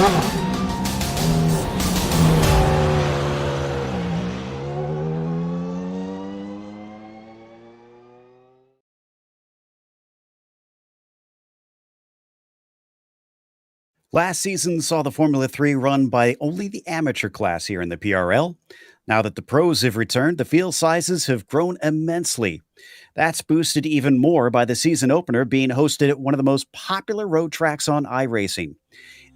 drama. Last season saw the Formula 3 run by only the amateur class here in the PRL. Now that the pros have returned, the field sizes have grown immensely. That's boosted even more by the season opener being hosted at one of the most popular road tracks on iRacing.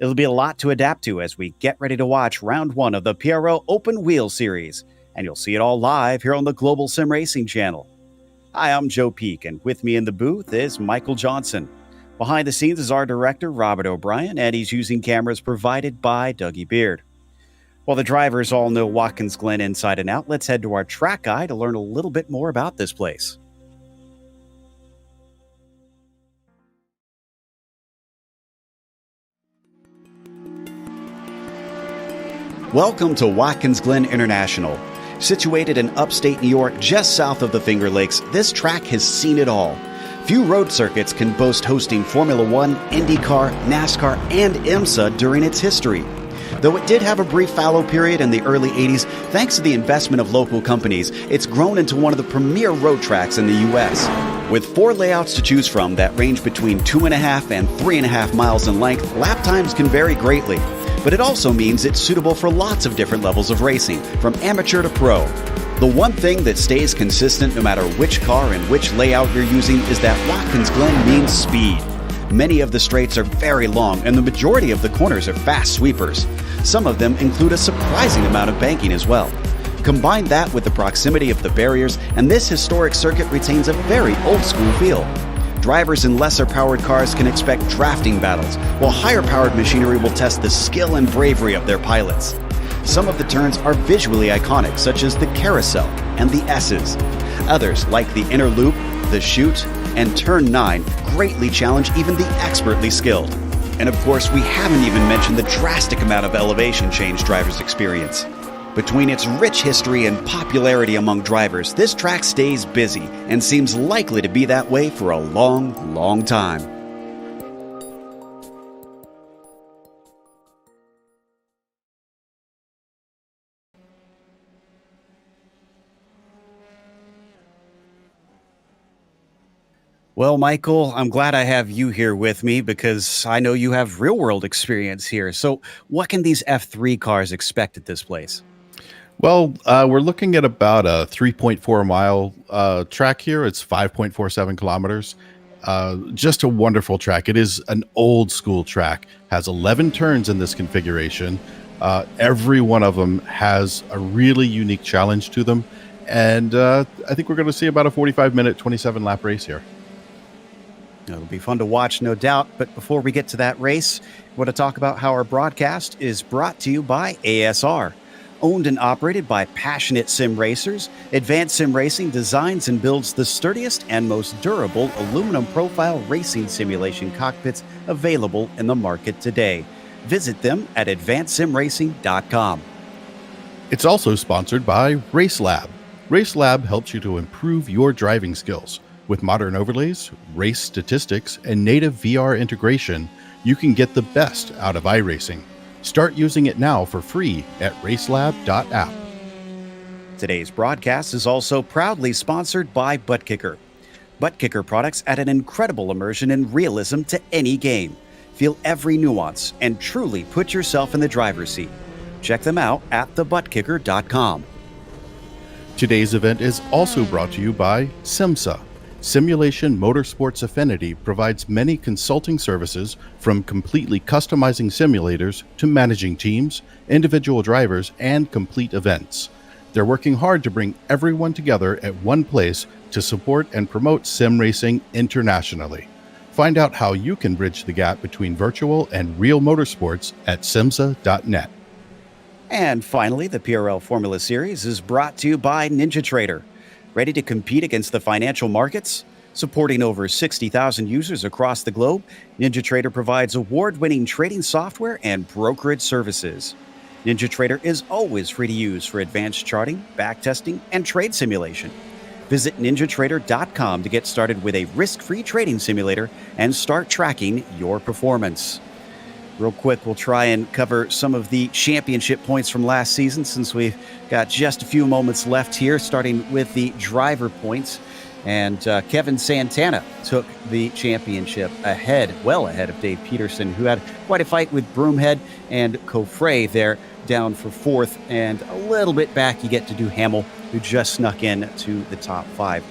It'll be a lot to adapt to as we get ready to watch round one of the PRL Open Wheel Series, and you'll see it all live here on the Global Sim Racing channel. Hi, I'm Joe Peak, and with me in the booth is Michael Johnson. Behind the scenes is our director, Robert O'Brien, and he's using cameras provided by Dougie Beard. While the drivers all know Watkins Glen inside and out, let's head to our track guide to learn a little bit more about this place. Welcome to Watkins Glen International. Situated in upstate New York, just south of the Finger Lakes, this track has seen it all. Few road circuits can boast hosting Formula 1, IndyCar, NASCAR, and IMSA during its history. Though it did have a brief fallow period in the early 80s, thanks to the investment of local companies, it's grown into one of the premier road tracks in the U.S. With 4 layouts to choose from that range between 2.5 and 3.5 miles in length, lap times can vary greatly. But it also means it's suitable for lots of different levels of racing, from amateur to pro. The one thing that stays consistent no matter which car and which layout you're using is that Watkins Glen means speed. Many of the straights are very long, and the majority of the corners are fast sweepers. Some of them include a surprising amount of banking as well. Combine that with the proximity of the barriers, and this historic circuit retains a very old-school feel. Drivers in lesser-powered cars can expect drafting battles, while higher-powered machinery will test the skill and bravery of their pilots. Some of the turns are visually iconic, such as the carousel and the S's. Others, like the inner loop, the chute, and turn 9, greatly challenge even the expertly skilled. And of course, we haven't even mentioned the drastic amount of elevation change drivers experience. Between its rich history and popularity among drivers, this track stays busy and seems likely to be that way for a long, long time. Well, Michael, I'm glad I have you here with me because I know you have real-world experience here. So what can these F3 cars expect at this place? Well, we're looking at about a 3.4 mile track here. It's 5.47 kilometers. Just a wonderful track. It is an old school track, has 11 turns in this configuration. Every one of them has a really unique challenge to them. And I think we're going to see about a 45-minute, 27-lap race here. It'll be fun to watch, no doubt. But before we get to that race, I want to talk about how our broadcast is brought to you by ASR. Owned and operated by passionate sim racers, Advanced Sim Racing designs and builds the sturdiest and most durable aluminum profile racing simulation cockpits available in the market today. Visit them at advancedsimracing.com. It's also sponsored by RaceLab. RaceLab helps you to improve your driving skills. With modern overlays, race statistics, and native VR integration, you can get the best out of iRacing. Start using it now for free at RaceLab.app. Today's broadcast is also proudly sponsored by ButtKicker. ButtKicker products add an incredible immersion and realism to any game. Feel every nuance and truly put yourself in the driver's seat. Check them out at thebutkicker.com. Today's event is also brought to you by SIMMSA. Simulation MotorSports Affinity provides many consulting services, from completely customizing simulators to managing teams, individual drivers, and complete events. They're working hard to bring everyone together at one place to support and promote sim racing internationally. Find out how you can bridge the gap between virtual and real motorsports at SIMMSA.net. And finally, the PRL Formula Series is brought to you by NinjaTrader. Ready to compete against the financial markets? Supporting over 60,000 users across the globe, NinjaTrader provides award-winning trading software and brokerage services. NinjaTrader is always free to use for advanced charting, backtesting, and trade simulation. Visit ninjatrader.com to get started with a risk-free trading simulator and start tracking your performance. Real quick, we'll try and cover some of the championship points from last season since we've got just a few moments left here, starting with the driver points. And Kevin Santana took the championship well ahead of Dave Peterson, who had quite a fight with Broomhead and Coffray there down for fourth. And a little bit back, you get to Hamill, who just snuck in to the top 5.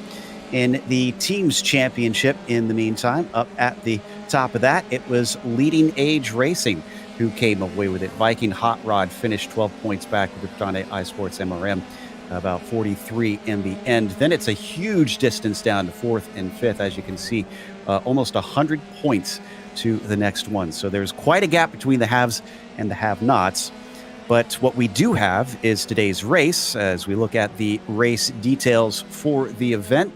In the team's championship, in the meantime, up at the top of that, it was Leading Age Racing who came away with it. Viking Hot Rod finished 12 points back with the Grande iSports MRM, about 43 in the end. Then it's a huge distance down to 4th and 5th, as you can see, almost 100 points to the next one. So there's quite a gap between the haves and the have-nots. But what we do have is today's race, as we look at the race details for the event.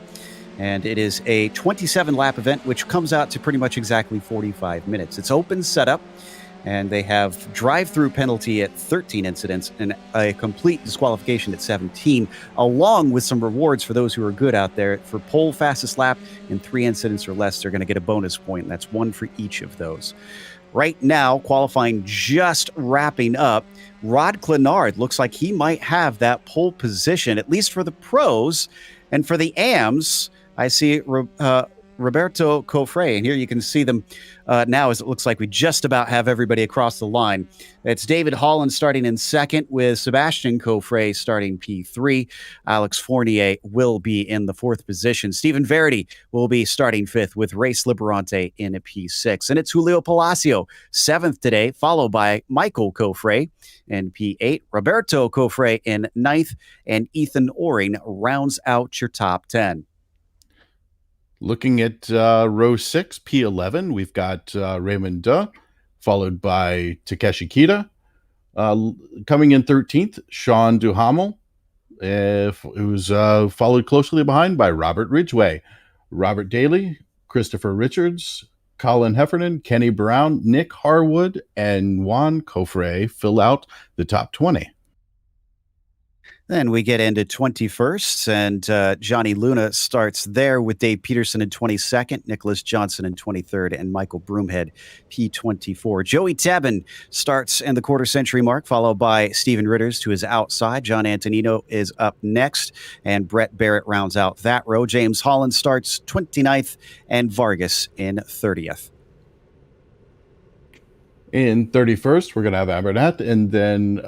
And it is a 27-lap event, which comes out to pretty much exactly 45 minutes. It's open setup, and they have drive-through penalty at 13 incidents and a complete disqualification at 17, along with some rewards for those who are good out there. For pole fastest lap in 3 incidents or less, they're going to get a bonus point, and that's 1 for each of those. Right now, qualifying just wrapping up, Rod Clenard looks like he might have that pole position, at least for the pros. And for the AMs, I see Roberto Coffray, and here you can see them now as it looks like we just about have everybody across the line. It's David Holland starting in second with Sebastian Coffray starting P3. Alex Fournier will be in the 4th position. Stephen Verity will be starting 5th with Race Liberante in a P6. And it's Julio Palacio, 7th today, followed by Michael Coffray in P8, Roberto Coffray in 9th, and Ethan Oring rounds out your top 10. Looking at row 6, P11, we've got Raymond Duh, followed by Takeshi Kita. Coming in 13th, Sean Duhamel, who's followed closely behind by Robert Ridgway, Robert Daly, Christopher Richards, Colin Heffernan, Kenny Brown, Nick Harwood, and Juan Coffray fill out the top 20. Then we get into 21st, and Johnny Luna starts there with Dave Peterson in 22nd, Nicholas Johnson in 23rd, and Michael Broomhead, P24. Joey Tabin starts in the quarter century mark, followed by Stephen Ritters to his outside. John Antonino is up next, and Brett Barrett rounds out that row. James Holland starts 29th, and Vargas in 30th. In 31st, we're going to have Abernat, and then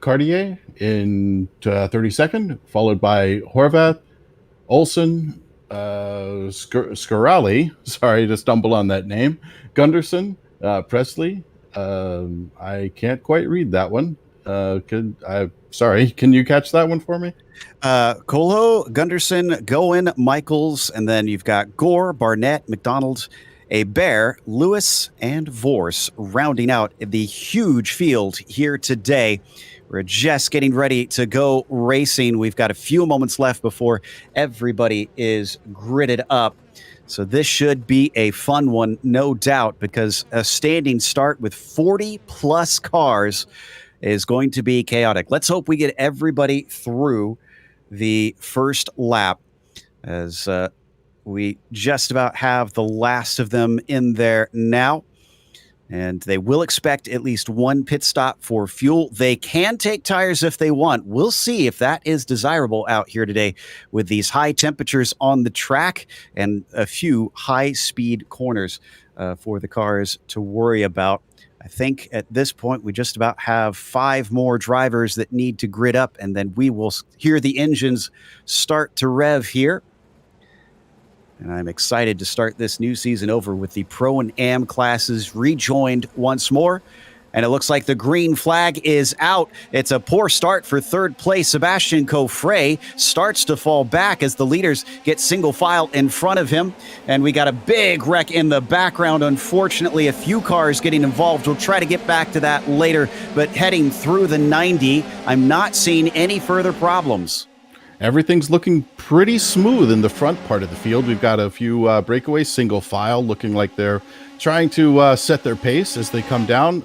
Cartier in 32nd, followed by Horvath, Olson, Scarali, sorry to stumble on that name, Gunderson, Presley. I can't quite read that one. Sorry, can you catch that one for me? Colo, Gunderson, Goen, Michaels, and then you've got Gore, Barnett, McDonald, Bear, Lewis, and Vorse rounding out the huge field here today. We're just getting ready to go racing. We've got a few moments left before everybody is gridded up. So this should be a fun one, no doubt, because a standing start with 40-plus cars is going to be chaotic. Let's hope we get everybody through the first lap, as we just about have the last of them in there now. And they will expect at least one pit stop for fuel. They can take tires if they want. We'll see if that is desirable out here today with these high temperatures on the track and a few high-speed corners for the cars to worry about. I think at this point we just about have 5 more drivers that need to grid up, and then we will hear the engines start to rev here. And I'm excited to start this new season over with the Pro and Am classes rejoined once more. And it looks like the green flag is out. It's a poor start for third place. Sebastian Coffray starts to fall back as the leaders get single file in front of him. And we got a big wreck in the background. Unfortunately, a few cars getting involved. We'll try to get back to that later. But heading through the 90, I'm not seeing any further problems. Everything's looking pretty smooth in the front part of the field. We've got a few breakaways, single file, looking like they're trying to set their pace as they come down.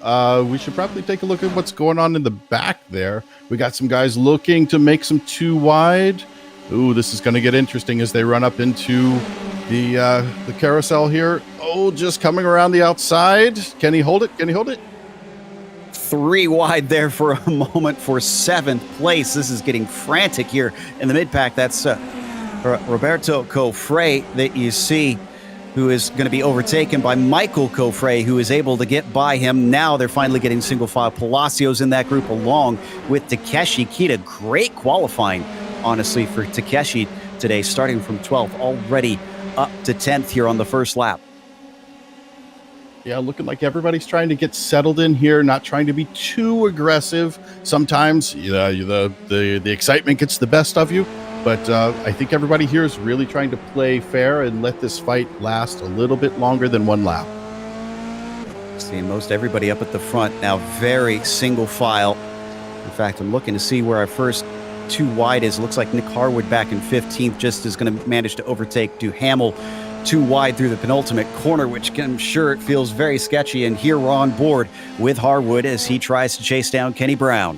We should probably take a look at what's going on in the back there. We got some guys looking to make some too wide. Ooh, this is going to get interesting as they run up into the carousel here. Oh, just coming around the outside. Can he hold it? Can he hold it? 3 wide there for a moment for 7th place. This is getting frantic here in the mid-pack. That's Roberto Cofre that you see, who is going to be overtaken by Michael Cofre, who is able to get by him. Now they're finally getting single file. Palacio's in that group along with Takeshi Kita. Great qualifying, honestly, for Takeshi today, starting from 12th, already up to 10th here on the first lap. Yeah, looking like everybody's trying to get settled in here, not trying to be too aggressive. Sometimes the excitement gets the best of you, but I think everybody here is really trying to play fair and let this fight last a little bit longer than one lap. Seeing most everybody up at the front now, very single file. In fact, I'm looking to see where our first 2 wide is. It looks like Nick Harwood back in 15th just is going to manage to overtake Duhamel 2 wide through the penultimate corner, which I'm sure it feels very sketchy. And here we're on board with Harwood as he tries to chase down Kenny Brown.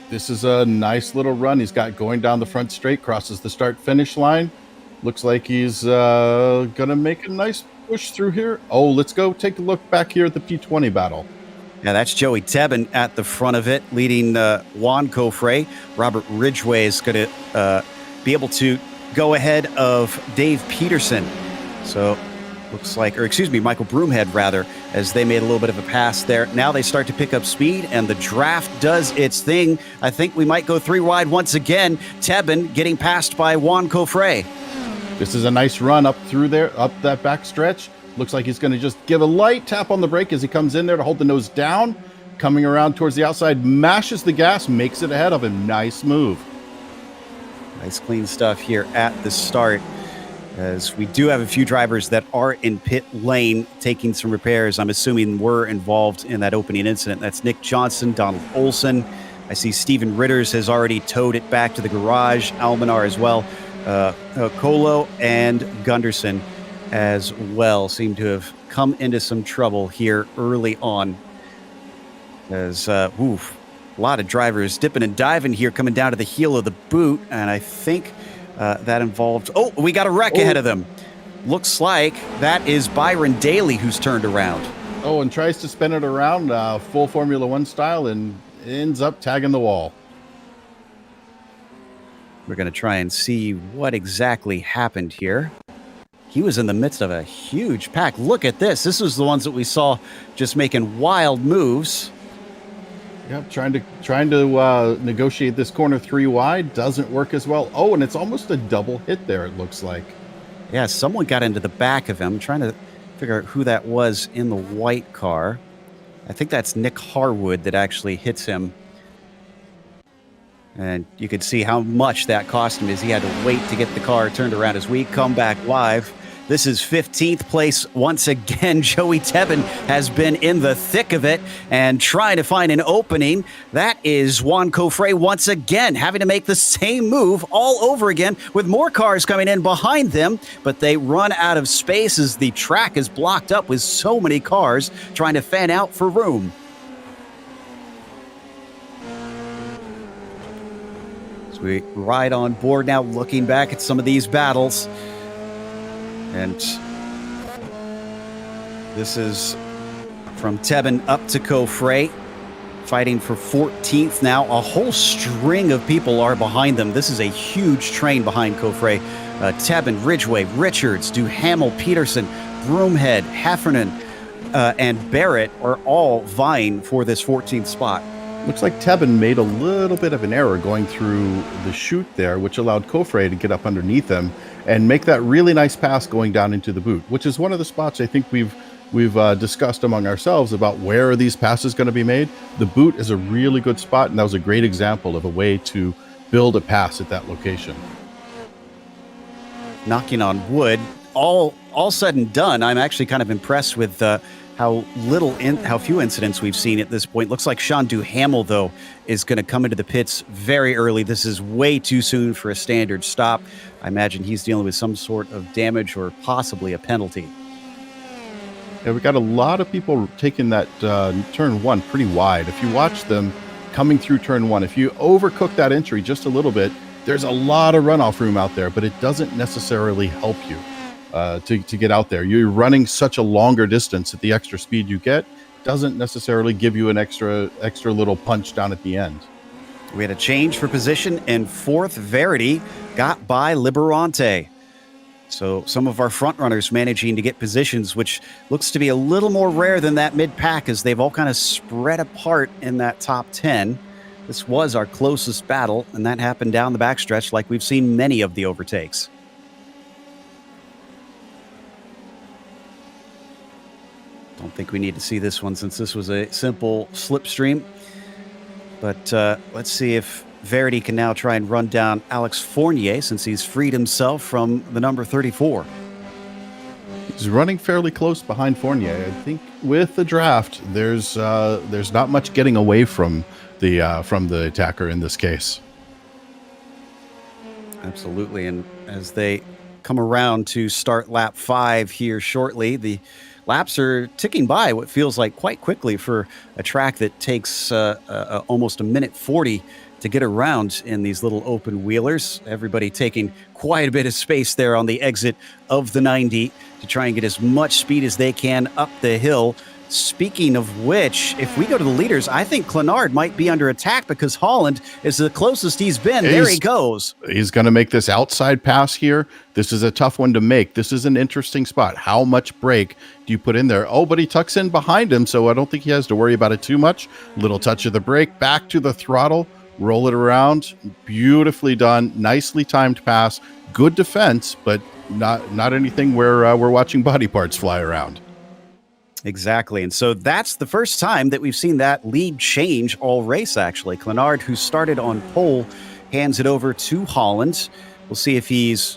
This is a nice little run he's got going down the front straight, crosses the start-finish line. Looks like he's going to make a nice push through here. Oh, let's go take a look back here at the P20 battle. Now that's Joey Tebben at the front of it, leading Juan Cofre. Robert Ridgway is going to be able to go ahead of Dave Peterson. So looks like, or excuse me, Michael Broomhead rather, as they made a little bit of a pass there. Now they start to pick up speed and the draft does its thing. I think we might go 3 wide once again. Tebben getting passed by Juan Cofre. This is a nice run up through there, up that back stretch. Looks like he's going to just give a light tap on the brake as he comes in there to hold the nose down. Coming around towards the outside, mashes the gas, makes it ahead of him. Nice move. Nice clean stuff here at the start, as we do have a few drivers that are in pit lane taking some repairs. I'm assuming were involved in that opening incident. That's Nick Johnson, Donald Olson. I see Steven Ritters has already towed it back to the garage. Almanar as well. Colo and Gunderson as well seem to have come into some trouble here early on. As, a lot of drivers dipping and diving here, coming down to the heel of the boot, and I think that involved... Oh, we got a wreck ahead of them. Looks like that is Byron Daly who's turned around. Oh, and tries to spin it around full Formula One style and ends up tagging the wall. We're going to try and see what exactly happened here. He was in the midst of a huge pack. Look at this. This was the ones that we saw just making wild moves. Yep, trying to negotiate this corner 3 wide. Doesn't work as well. Oh, and it's almost a double hit there, it looks like. Yeah, someone got into the back of him. I'm trying to figure out who that was in the white car. I think that's Nick Harwood that actually hits him. And you could see how much that cost him as he had to wait to get the car turned around. As we come back live, this is 15th place once again. Joey Tebben has been in the thick of it and trying to find an opening. That is Juan Cofre once again having to make the same move all over again with more cars coming in behind them, but they run out of space as the track is blocked up with so many cars trying to fan out for room. So we ride on board now, looking back at some of these battles. And this is from Tebben up to Cofre, fighting for 14th now. A whole string of people are behind them. This is a huge train behind Cofre. Tebben, Ridgway, Richards, Duhamel, Peterson, Broomhead, Heffernan, and Barrett are all vying for this 14th spot. Looks like Tebben made a little bit of an error going through the chute there, which allowed Cofre to get up underneath him and make that really nice pass going down into the boot, which is one of the spots I think we've discussed among ourselves about where are these passes going to be made. The boot is a really good spot, and that was a great example of a way to build a pass at that location. Knocking on wood, all said and done, I'm actually kind of impressed with how few incidents we've seen at this point. Looks like Sean Duhamel, though, is going to come into the pits very early. This is way too soon for a standard stop. I imagine he's dealing with some sort of damage or possibly a penalty. Yeah, we got a lot of people taking that turn 1 pretty wide. If you watch them coming through turn 1, if you overcook that entry just a little bit, there's a lot of runoff room out there, but it doesn't necessarily help you to get out there. You're running such a longer distance at the extra speed you get. doesn't necessarily give you an extra little punch down at the end. We had a change for position, and fourth, Verity got by Liberante. So some of our front runners managing to get positions, which looks to be a little more rare than that mid-pack, as they've all kind of spread apart in that top 10. This was our closest battle, and that happened down the backstretch like we've seen many of the overtakes. Don't think we need to see this one since this was a simple slipstream. But let's see if Verity can now try and run down Alex Fournier since he's freed himself from the number 34. He's running fairly close behind Fournier. I think with the draft, there's not much getting away from the attacker in this case. Absolutely, and as they come around to start lap 5 here shortly, the laps are ticking by what feels like quite quickly for a track that takes almost a minute 40 to get around in these little open wheelers. Everybody taking quite a bit of space there on the exit of the 90 to try and get as much speed as they can up the hill. Speaking of which, if we go to the leaders, I think Clenard might be under attack because Holland is the closest he's been. There he goes. He's going to make this outside pass here. This is a tough one to make. This is an interesting spot. How much brake do you put in there? Oh, but he tucks in behind him, so I don't think he has to worry about it too much. Little touch of the brake, back to the throttle, roll it around. Beautifully done. Nicely timed pass. Good defense, but not anything where we're watching body parts fly around. Exactly. And so that's the first time that we've seen that lead change all race, actually. Clenard, who started on pole, hands it over to Holland. We'll see if he's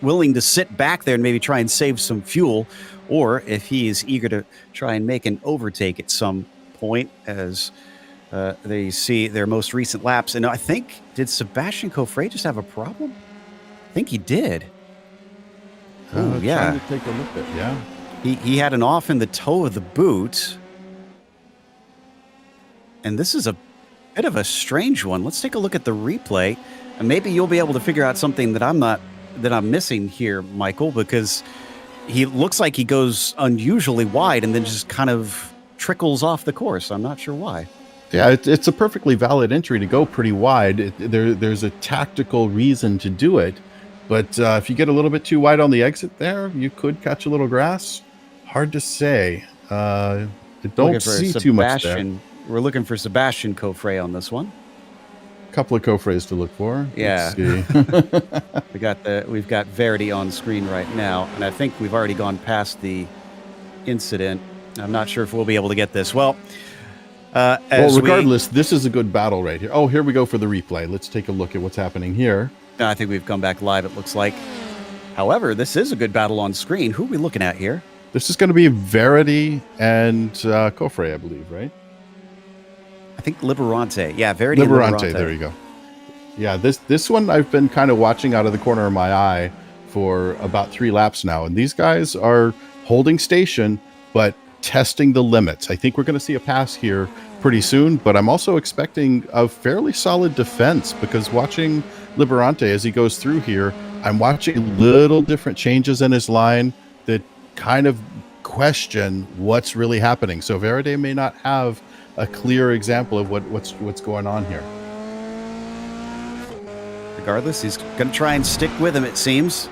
willing to sit back there and maybe try and save some fuel, or if he is eager to try and make an overtake at some point as they see their most recent laps. And I think, did Sebastian Coffret just have a problem? I think he did. Oh, yeah. Trying to take a look at, yeah. He had an off in the toe of the boot. And this is a bit of a strange one. Let's take a look at the replay, and maybe you'll be able to figure out something that I'm missing here, Michael, because he looks like he goes unusually wide and then just kind of trickles off the course. I'm not sure why. Yeah, it's a perfectly valid entry to go pretty wide. There's a tactical reason to do it. But if you get a little bit too wide on the exit there, you could catch a little grass. Hard to say. Don't see too much there. We're looking for Sebastian Coffret on this one. A couple of Coffrets to look for. Yeah. We've got Verity on screen right now, and I think we've already gone past the incident. I'm not sure if we'll be able to get this. Well, regardless, this is a good battle right here. Oh, here we go for the replay. Let's take a look at what's happening here. I think we've come back live, it looks like. However, this is a good battle on screen. Who are we looking at here? This is going to be Verity and Coffret, I believe, right? I think Liberante. Yeah, Verity and Liberante, there you go. Yeah, this one I've been kind of watching out of the corner of my eye for about 3 laps now. And these guys are holding station, but testing the limits. I think we're going to see a pass here pretty soon, but I'm also expecting a fairly solid defense because watching Liberante as he goes through here, I'm watching little different changes in his line that kind of question what's really happening. So Verity may not have a clear example of what's going on here. Regardless, he's going to try and stick with him, it seems.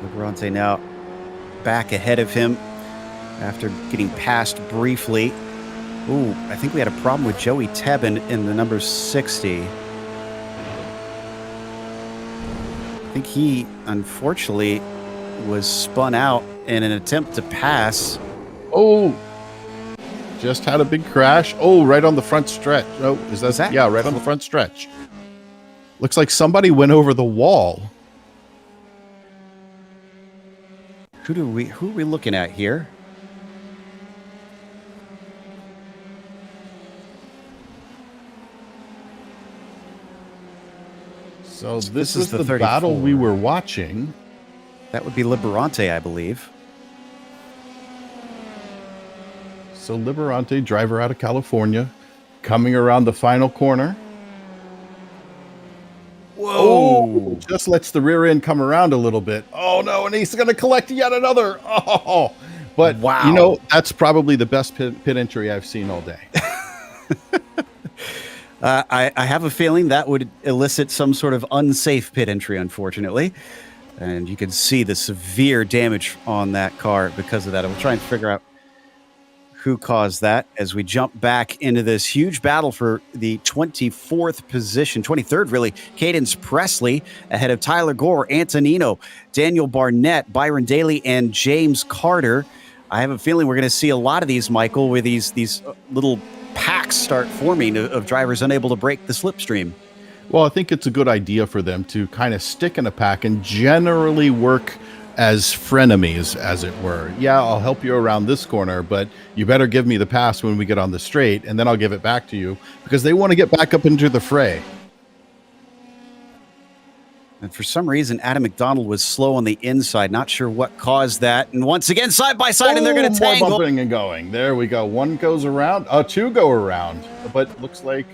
Liberante now back ahead of him after getting passed briefly. Ooh, I think we had a problem with Joey Tebben in the number 60. I think he, unfortunately, was spun out in an attempt to pass. Oh, just had a big crash. Oh, right on the front stretch. Oh, is that? Yeah, right on the front stretch. Looks like somebody went over the wall. Who are we looking at here? So this is the battle we were watching. That would be Liberante, I believe. So Liberante, driver out of California, coming around the final corner. Whoa! Just lets the rear end come around a little bit. Oh no, and he's going to collect yet another. Oh, But, Wow. that's probably the best pit entry I've seen all day. I have a feeling that would elicit some sort of unsafe pit entry, unfortunately. And you can see the severe damage on that car because of that. We'll try and figure out who caused that as we jump back into this huge battle for the 24th position, 23rd really. Cadence Presley ahead of Tyler Gore, Antonino, Daniel Barnett, Byron Daly, and James Carter. I have a feeling we're going to see a lot of these, Michael, where these little packs start forming of drivers unable to break the slipstream. Well, I think it's a good idea for them to kind of stick in a pack and generally work as frenemies, as it were. Yeah, I'll help you around this corner, but you better give me the pass when we get on the straight, and then I'll give it back to you, because they want to get back up into the fray. And for some reason, Adam McDonald was slow on the inside. Not sure what caused that. And once again, side by side, and they're going to tangle. More bumping and going. There we go. One goes around. Two go around. But looks like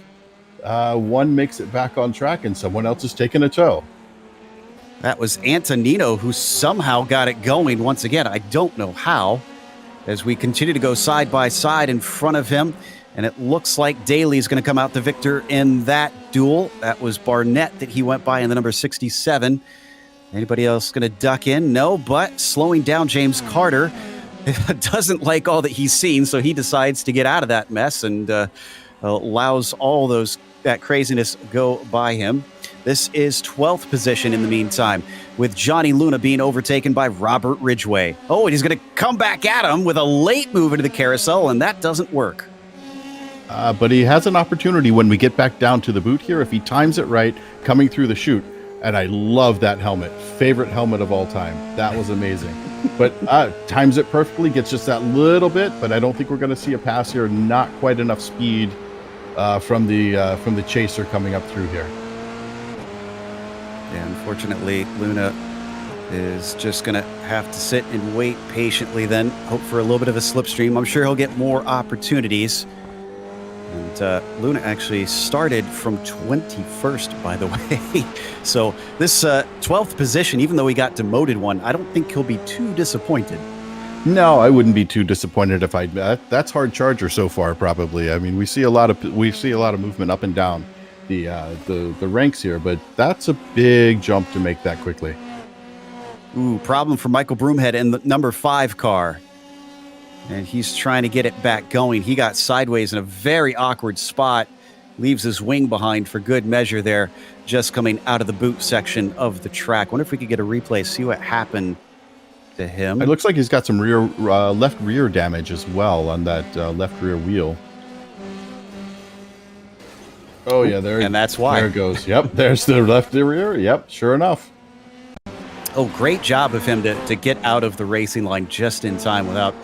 one makes it back on track, and someone else is taking a tow. That was Antonino who somehow got it going once again. I don't know how, as we continue to go side by side in front of him. And it looks like Daly is going to come out the victor in that duel. That was Barnett that he went by in the number 67. Anybody else going to duck in? No, but slowing down James Carter doesn't like all that he's seen, so he decides to get out of that mess and allows all that craziness go by him. This is 12th position in the meantime, with Johnny Luna being overtaken by Robert Ridgway. Oh, and he's going to come back at him with a late move into the carousel, and that doesn't work. But he has an opportunity when we get back down to the boot here, if he times it right, coming through the chute. And I love that helmet. Favorite helmet of all time. That was amazing. But times it perfectly, gets just that little bit, but I don't think we're going to see a pass here. Not quite enough speed from the chaser coming up through here. Yeah, unfortunately, Luna is just going to have to sit and wait patiently then, hope for a little bit of a slipstream. I'm sure he'll get more opportunities. And Luna actually started from 21st, by the way. So this 12th position, even though he got demoted one, I don't think he'll be too disappointed. No, I wouldn't be too disappointed if that's hard charger so far, probably. I mean, we see a lot of movement up and down the ranks here, but that's a big jump to make that quickly. Ooh, problem for Michael Broomhead in the number 5 car. And he's trying to get it back going. He got sideways in a very awkward spot, leaves his wing behind for good measure there, just coming out of the boot section of the track. Wonder if we could get a replay, see what happened to him. It looks like he's got some left rear damage as well on that left rear wheel. Oh, yeah, there. And that's why. There it goes. Yep, there's the left rear. Yep, sure enough. Oh, great job of him to get out of the racing line just in time without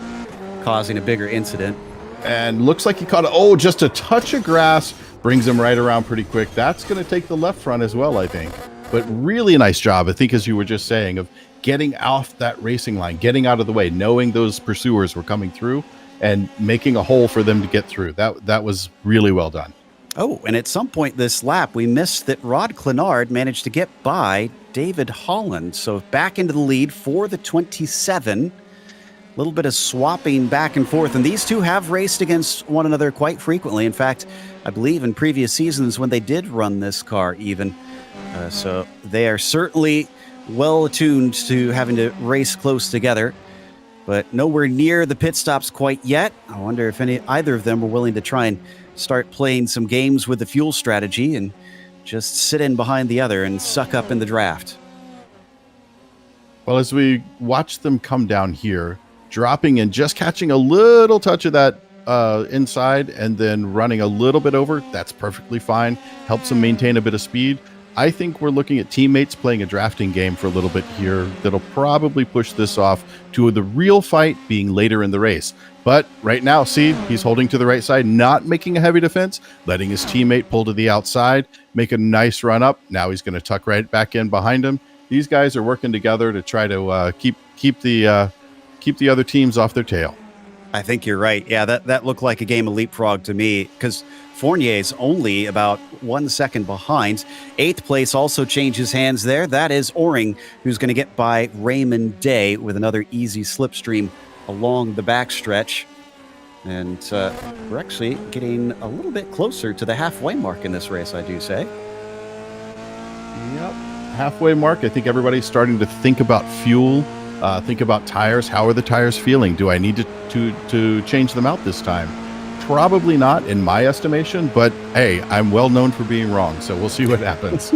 causing a bigger incident. And looks like he caught just a touch of grass, brings him right around pretty quick. That's going to take the left front as well, I think. But really nice job, I think, as you were just saying, of getting off that racing line, getting out of the way, knowing those pursuers were coming through and making a hole for them to get through. That was really well done. Oh, and at some point this lap, we missed that Rod Clenard managed to get by David Holland. So back into the lead for the 27. A little bit of swapping back and forth. And these two have raced against one another quite frequently. In fact, I believe in previous seasons when they did run this car even. So they are certainly well attuned to having to race close together. But nowhere near the pit stops quite yet. I wonder if either of them were willing to try and start playing some games with the fuel strategy and just sit in behind the other and suck up in the draft. Well, as we watch them come down here, dropping and just catching a little touch of that inside and then running a little bit over, that's perfectly fine. Helps them maintain a bit of speed. I think we're looking at teammates playing a drafting game for a little bit here that'll probably push this off to the real fight being later in the race. But right now, see, he's holding to the right side, not making a heavy defense, letting his teammate pull to the outside, make a nice run up. Now he's going to tuck right back in behind him. These guys are working together to try to keep the other teams off their tail. I think you're right. Yeah, that looked like a game of leapfrog to me, because Fournier's only about 1 second behind. 8th place also changes hands there. That is Oring, who's going to get by Raymond Day with another easy slipstream along the backstretch. And we're actually getting a little bit closer to the halfway mark in this race, I do say. Yep. Halfway mark. I think everybody's starting to think about fuel, think about tires. How are the tires feeling? Do I need to change them out this time? Probably not in my estimation, but hey, I'm well known for being wrong, so we'll see what happens.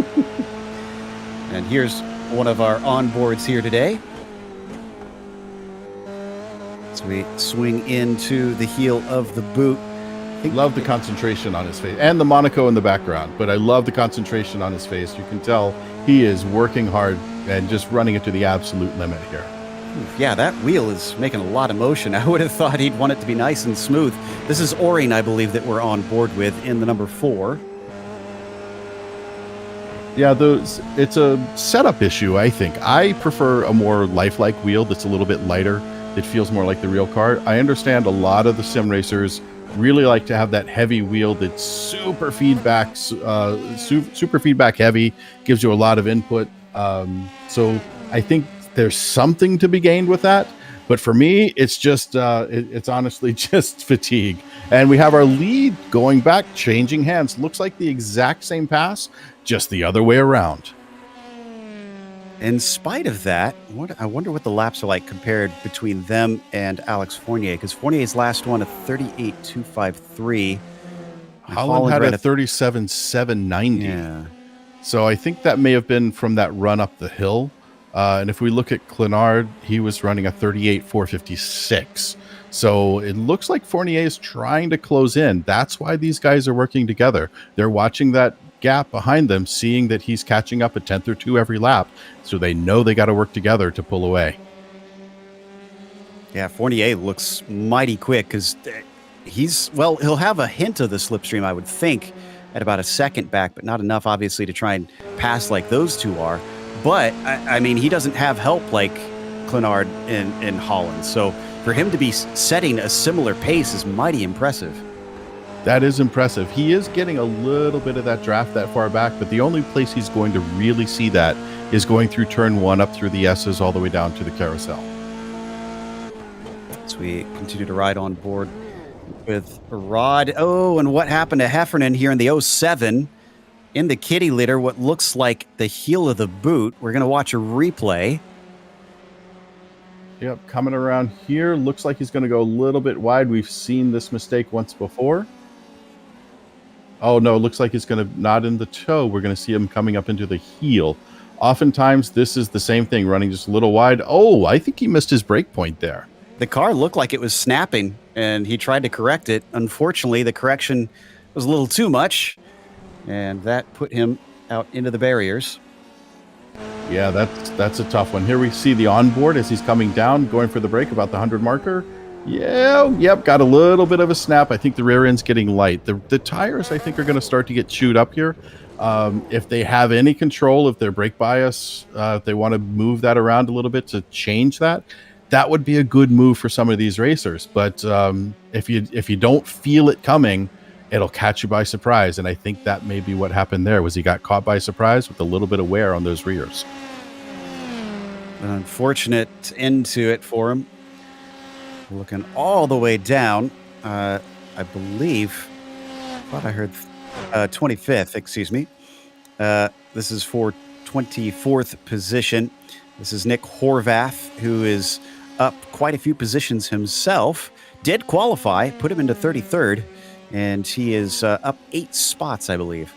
And here's one of our onboards here today. So we swing into the heel of the boot. Love the concentration on his face and the Monaco in the background, but I love the concentration on his face. You can tell he is working hard and just running it to the absolute limit here. Yeah, that wheel is making a lot of motion. I would have thought he'd want it to be nice and smooth. This is Oring, I believe, that we're on board with in the number 4. Yeah, it's a setup issue, I think. I prefer a more lifelike wheel that's a little bit lighter. It feels more like the real car. I understand a lot of the sim racers really like to have that heavy wheel that's super feedback heavy, gives you a lot of input. So I think there's something to be gained with that. But for me, it's just it's honestly just fatigue. And we have our lead going back, changing hands. Looks like the exact same pass, just the other way around. In spite of that, I wonder what the laps are like compared between them and Alex Fournier, because Fournier's last one, a 38.253. Holland had a 37.790. Yeah. So I think that may have been from that run up the hill. And if we look at Clenard, he was running a 38.456. So it looks like Fournier is trying to close in. That's why these guys are working together. They're watching that gap behind them, seeing that he's catching up a tenth or two every lap. So they know they got to work together to pull away. Yeah, Fournier looks mighty quick because he'll have a hint of the slipstream, I would think, at about a second back, but not enough, obviously, to try and pass like those two are. But, I mean, he doesn't have help like Clenard in Holland. So for him to be setting a similar pace is mighty impressive. That is impressive. He is getting a little bit of that draft that far back, but the only place he's going to really see that is going through turn 1 up through the S's all the way down to the carousel. As we continue to ride on board with Rod. Oh, and what happened to Heffernan here in the 07 in the kitty litter, what looks like the heel of the boot. We're going to watch a replay. Yep, coming around here. Looks like he's going to go a little bit wide. We've seen this mistake once before. Oh, no, looks like he's going to not in the toe. We're going to see him coming up into the heel. Oftentimes, this is the same thing, running just a little wide. Oh, I think he missed his break point there. The car looked like it was snapping, and he tried to correct it. Unfortunately, the correction was a little too much, and that put him out into the barriers. Yeah, that's a tough one. Here we see the onboard as he's coming down, going for the break about the 100 marker. Yep, got a little bit of a snap. I think the rear end's getting light. The tires, I think, are going to start to get chewed up here. If they have any control, if their brake bias, if they want to move that around a little bit to change that, that would be a good move for some of these racers. But if you don't feel it coming, it'll catch you by surprise. And I think that may be what happened there, was he got caught by surprise with a little bit of wear on those rears. An unfortunate end to it for him. Looking all the way down, I believe, I thought I heard 25th, excuse me. This is for 24th position. This is Nick Horvath, who is up quite a few positions himself. Did qualify, put him into 33rd, and he is up 8 spots, I believe.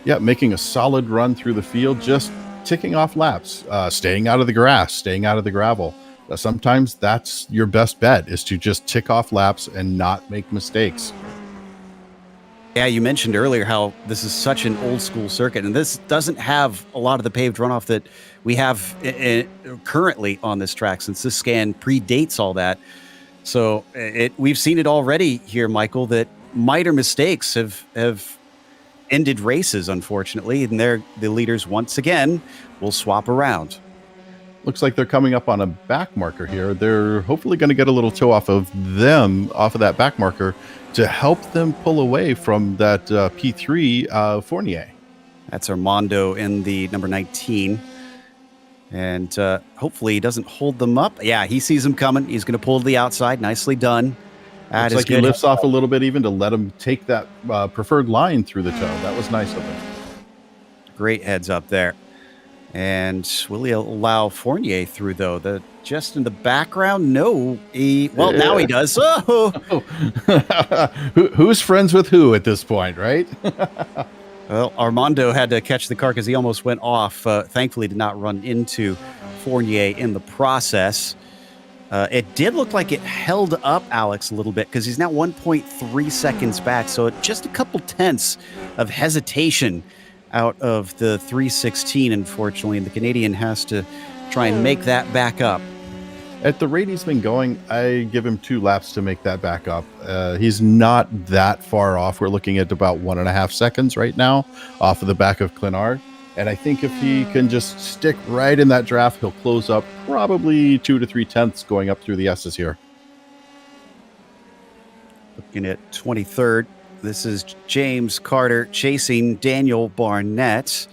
Yeah, making a solid run through the field, just ticking off laps, staying out of the grass, staying out of the gravel. Sometimes that's your best bet, is to just tick off laps and not make mistakes. Yeah, you mentioned earlier how this is such an old school circuit, and this doesn't have a lot of the paved runoff that we have currently on this track, since this scan predates all that. So we've seen it already here, Michael, that minor mistakes have ended races, unfortunately, and the leaders once again will swap around. Looks like they're coming up on a back marker here. They're hopefully going to get a little toe off of that back marker to help them pull away from that P3 Fournier. That's Armando in the number 19. And hopefully he doesn't hold them up. Yeah, he sees them coming. He's going to pull to the outside. Nicely done. Looks like he lifts off a little bit even to let him take that preferred line through the toe. That was nice of him. Great heads up there. And will he allow Fournier through, though? Just in the background? No. Now he does. Oh. Who's friends with who at this point, right? Well, Armando had to catch the car because he almost went off. Thankfully, did not run into Fournier in the process. It did look like it held up Alex a little bit because he's now 1.3 seconds back. So just a couple tenths of hesitation out of the 316, unfortunately. And the Canadian has to try and make that back up. At the rate he's been going, I give him 2 laps to make that back up. He's not that far off. We're looking at about 1.5 seconds right now off of the back of Clenard. And I think if he can just stick right in that draft, he'll close up probably 2 to 3 tenths going up through the S's here. Looking at 23rd. This is James Carter chasing Daniel Barnett.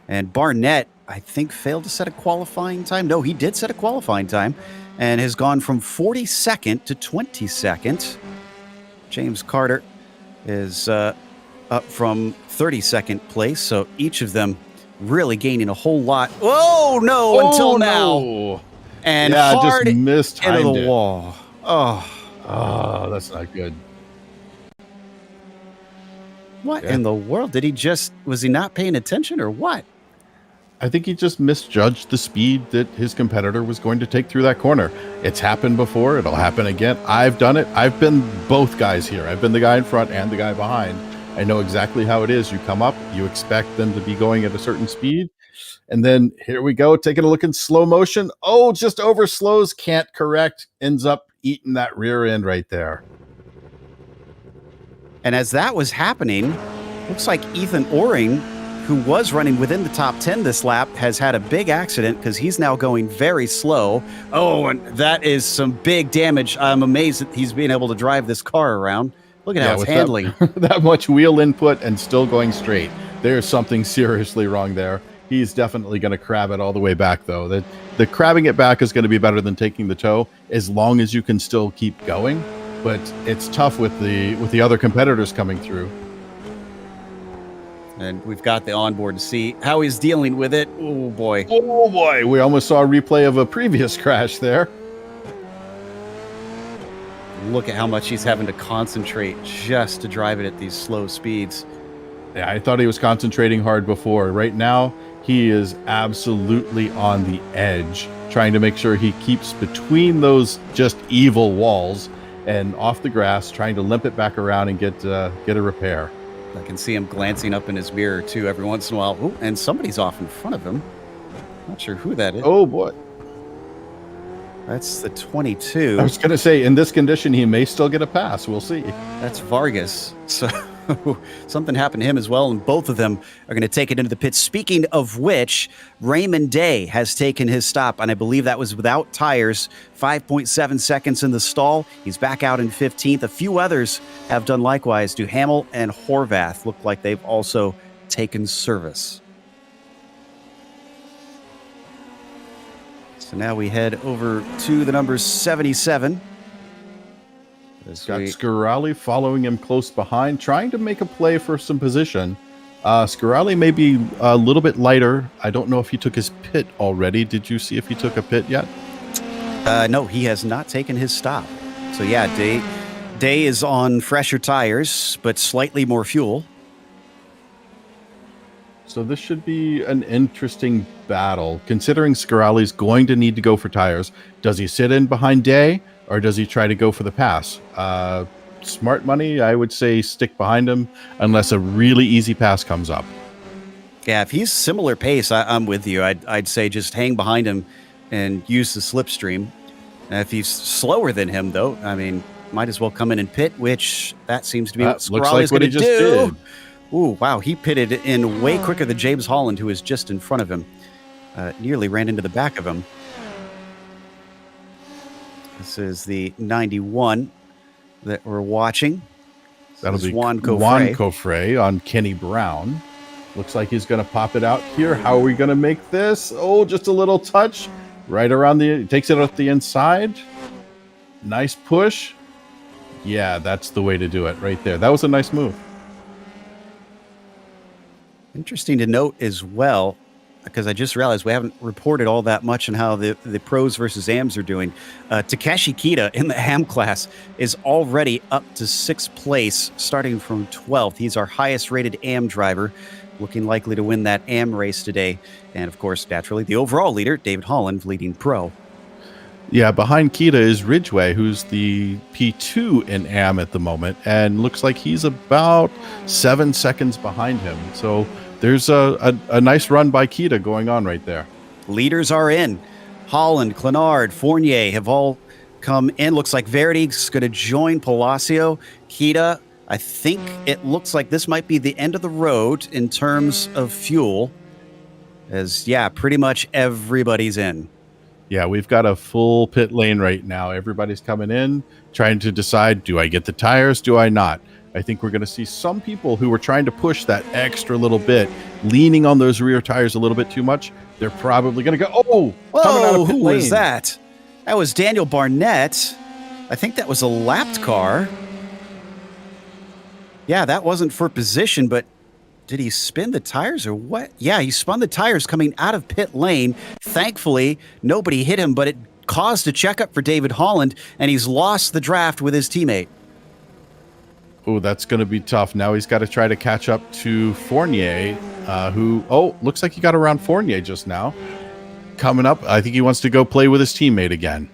And Barnett, I think, failed to set a qualifying time. No, he did set a qualifying time and has gone from 42nd to 22nd. James Carter is up from 32nd place. So each of them really gaining a whole lot. Oh, no, until now. No. And hard just missed into the wall. Oh, that's not good. What in the world? Was he not paying attention or what? I think he just misjudged the speed that his competitor was going to take through that corner. It's happened before. It'll happen again. I've done it. I've been both guys here. I've been the guy in front and the guy behind. I know exactly how it is. You come up, you expect them to be going at a certain speed. And then here we go, taking a look in slow motion. Oh, just over slows, can't correct, ends up eating that rear end right there. And as that was happening, looks like Ethan Oring, who was running within the top 10 this lap, has had a big accident because he's now going very slow. Oh, and that is some big damage. I'm amazed that he's being able to drive this car around. Look at how it's handling. That much wheel input and still going straight. There's something seriously wrong there. He's definitely going to crab it all the way back, though. The crabbing it back is going to be better than taking the toe, as long as you can still keep going. But it's tough with the other competitors coming through. And we've got the onboard to see how he's dealing with it. Oh, boy. Oh, boy. We almost saw a replay of a previous crash there. Look at how much he's having to concentrate just to drive it at these slow speeds. Yeah, I thought he was concentrating hard before. Right now, he is absolutely on the edge, trying to make sure he keeps between those just evil walls and off the grass, trying to limp it back around and get a repair. I can see him glancing up in his mirror, too, every once in a while. Ooh, and somebody's off in front of him. Not sure who that is. Oh, boy. That's the 22. I was going to say, in this condition, he may still get a pass. We'll see. That's Vargas. So something happened to him as well, and both of them are going to take it into the pits. Speaking of which, Raymond Day has taken his stop, and I believe that was without tires. 5.7 seconds in the stall. He's back out in 15th. A few others have done likewise. Duhamel and Horvath look like they've also taken service. So now we head over to the number 77. Got Scarali following him close behind, trying to make a play for some position. Scarali may be a little bit lighter. I don't know if he took his pit already. Did you see if he took a pit yet? No, he has not taken his stop. So yeah, Day is on fresher tires, but slightly more fuel. So this should be an interesting battle, considering Scarali's going to need to go for tires. Does he sit in behind Day, or does he try to go for the pass? Smart money, I would say stick behind him unless a really easy pass comes up. Yeah, if he's similar pace, I'm with you. I'd say just hang behind him and use the slipstream. If he's slower than him, though, I mean, might as well come in and pit, which that seems to be what Scarali's going to do. Did. Ooh, wow, he pitted in way quicker than James Holland, who was just in front of him. Nearly ran into the back of him. This is the 91 that we're watching. That'll be Juan Cofre on Kenny Brown. Looks like he's going to pop it out here. How are we going to make this? Oh, just a little touch right around takes it off the inside. Nice push. Yeah, that's the way to do it right there. That was a nice move. Interesting to note as well, because I just realized we haven't reported all that much on how the pros versus AMs are doing. Takeshi Kita in the AM class is already up to 6th place, starting from 12th. He's our highest rated AM driver, looking likely to win that AM race today. And of course, naturally, the overall leader, David Holland, leading pro. Yeah, behind Kita is Ridgway, who's the P2 in AM at the moment, and looks like he's about 7 seconds behind him. So there's a nice run by Kita going on right there. Leaders are in. Holland, Clenard, Fournier have all come in. Looks like Verity's going to join Palacio. Kita, I think it looks like this might be the end of the road in terms of fuel. As, yeah, pretty much everybody's in. Yeah, we've got a full pit lane right now. Everybody's coming in, trying to decide, do I get the tires? Do I not? I think we're going to see some people who were trying to push that extra little bit, leaning on those rear tires a little bit too much. They're probably going to go, oh, coming out of pit who lane. was that? That was Daniel Barnett. I think that was a lapped car. Yeah, that wasn't for position, but did he spin the tires or what? Yeah, he spun the tires coming out of pit lane. Thankfully, nobody hit him, but it caused a checkup for David Holland, and he's lost the draft with his teammate. Oh, that's going to be tough. Now he's got to try to catch up to Fournier, who, looks like he got around Fournier just now. Coming up, I think he wants to go play with his teammate again.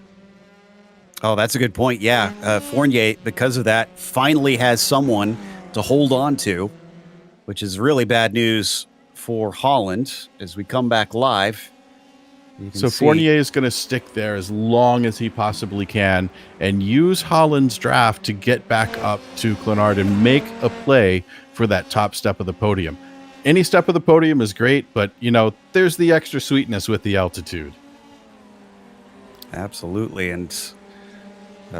Oh, that's a good point. Yeah, Fournier, because of that, finally has someone to hold on to, which is really bad news for Holland as we come back live. So Fournier is going to stick there as long as he possibly can and use Holland's draft to get back up to Clenard and make a play for that top step of the podium. Any step of the podium is great, but, there's the extra sweetness with the altitude. Absolutely. And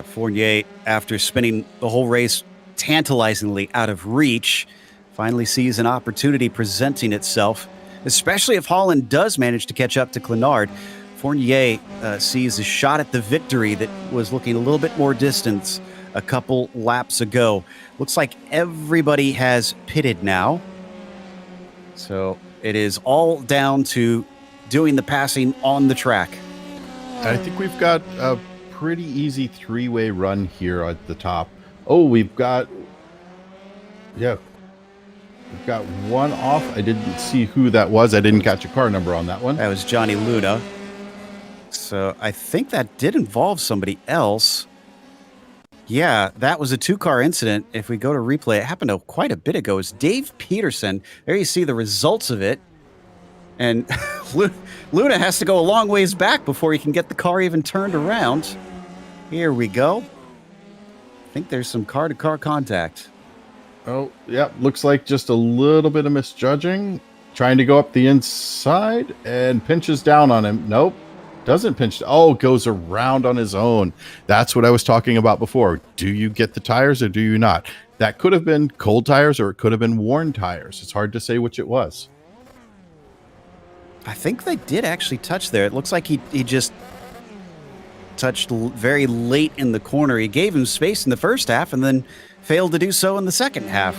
Fournier, after spinning the whole race tantalizingly out of reach, finally sees an opportunity presenting itself, especially if Holland does manage to catch up to Clenard. Fournier sees a shot at the victory that was looking a little bit more distance a couple laps ago. Looks like everybody has pitted now. So it is all down to doing the passing on the track. I think we've got a pretty easy three-way run here at the top. Oh, we've got one off. I didn't see who that was. I didn't catch a car number on that one. That was Johnny Luna. So I think that did involve somebody else. Yeah, that was a 2-car incident. If we go to replay, it happened quite a bit ago. It's Dave Peterson. There you see the results of it. And Luna has to go a long ways back before he can get the car even turned around. Here we go. I think there's some car-to-car contact. Oh, yeah. Looks like just a little bit of misjudging. Trying to go up the inside and pinches down on him. Nope. Doesn't pinch. Oh, goes around on his own. That's what I was talking about before. Do you get the tires or do you not? That could have been cold tires or it could have been worn tires. It's hard to say which it was. I think they did actually touch there. It looks like he just touched very late in the corner. He gave him space in the first half and then failed to do so in the second half.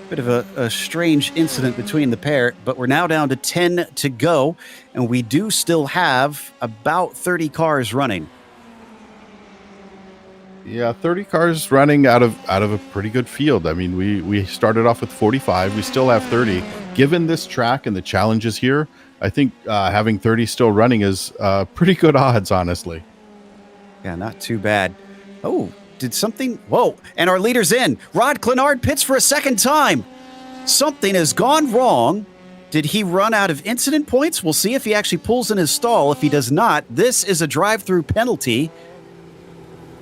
Bit of a strange incident between the pair, but we're now down to 10 to go, and we do still have about 30 cars running. Yeah, 30 cars running out of a pretty good field. I mean, we started off with 45. We still have 30. Given this track and the challenges here, I think having 30 still running is pretty good odds, honestly. Yeah, not too bad. Oh, did something... Whoa, and our leader's in. Rod Clenard pits for a second time. Something has gone wrong. Did he run out of incident points? We'll see if he actually pulls in his stall. If he does not, this is a drive-through penalty.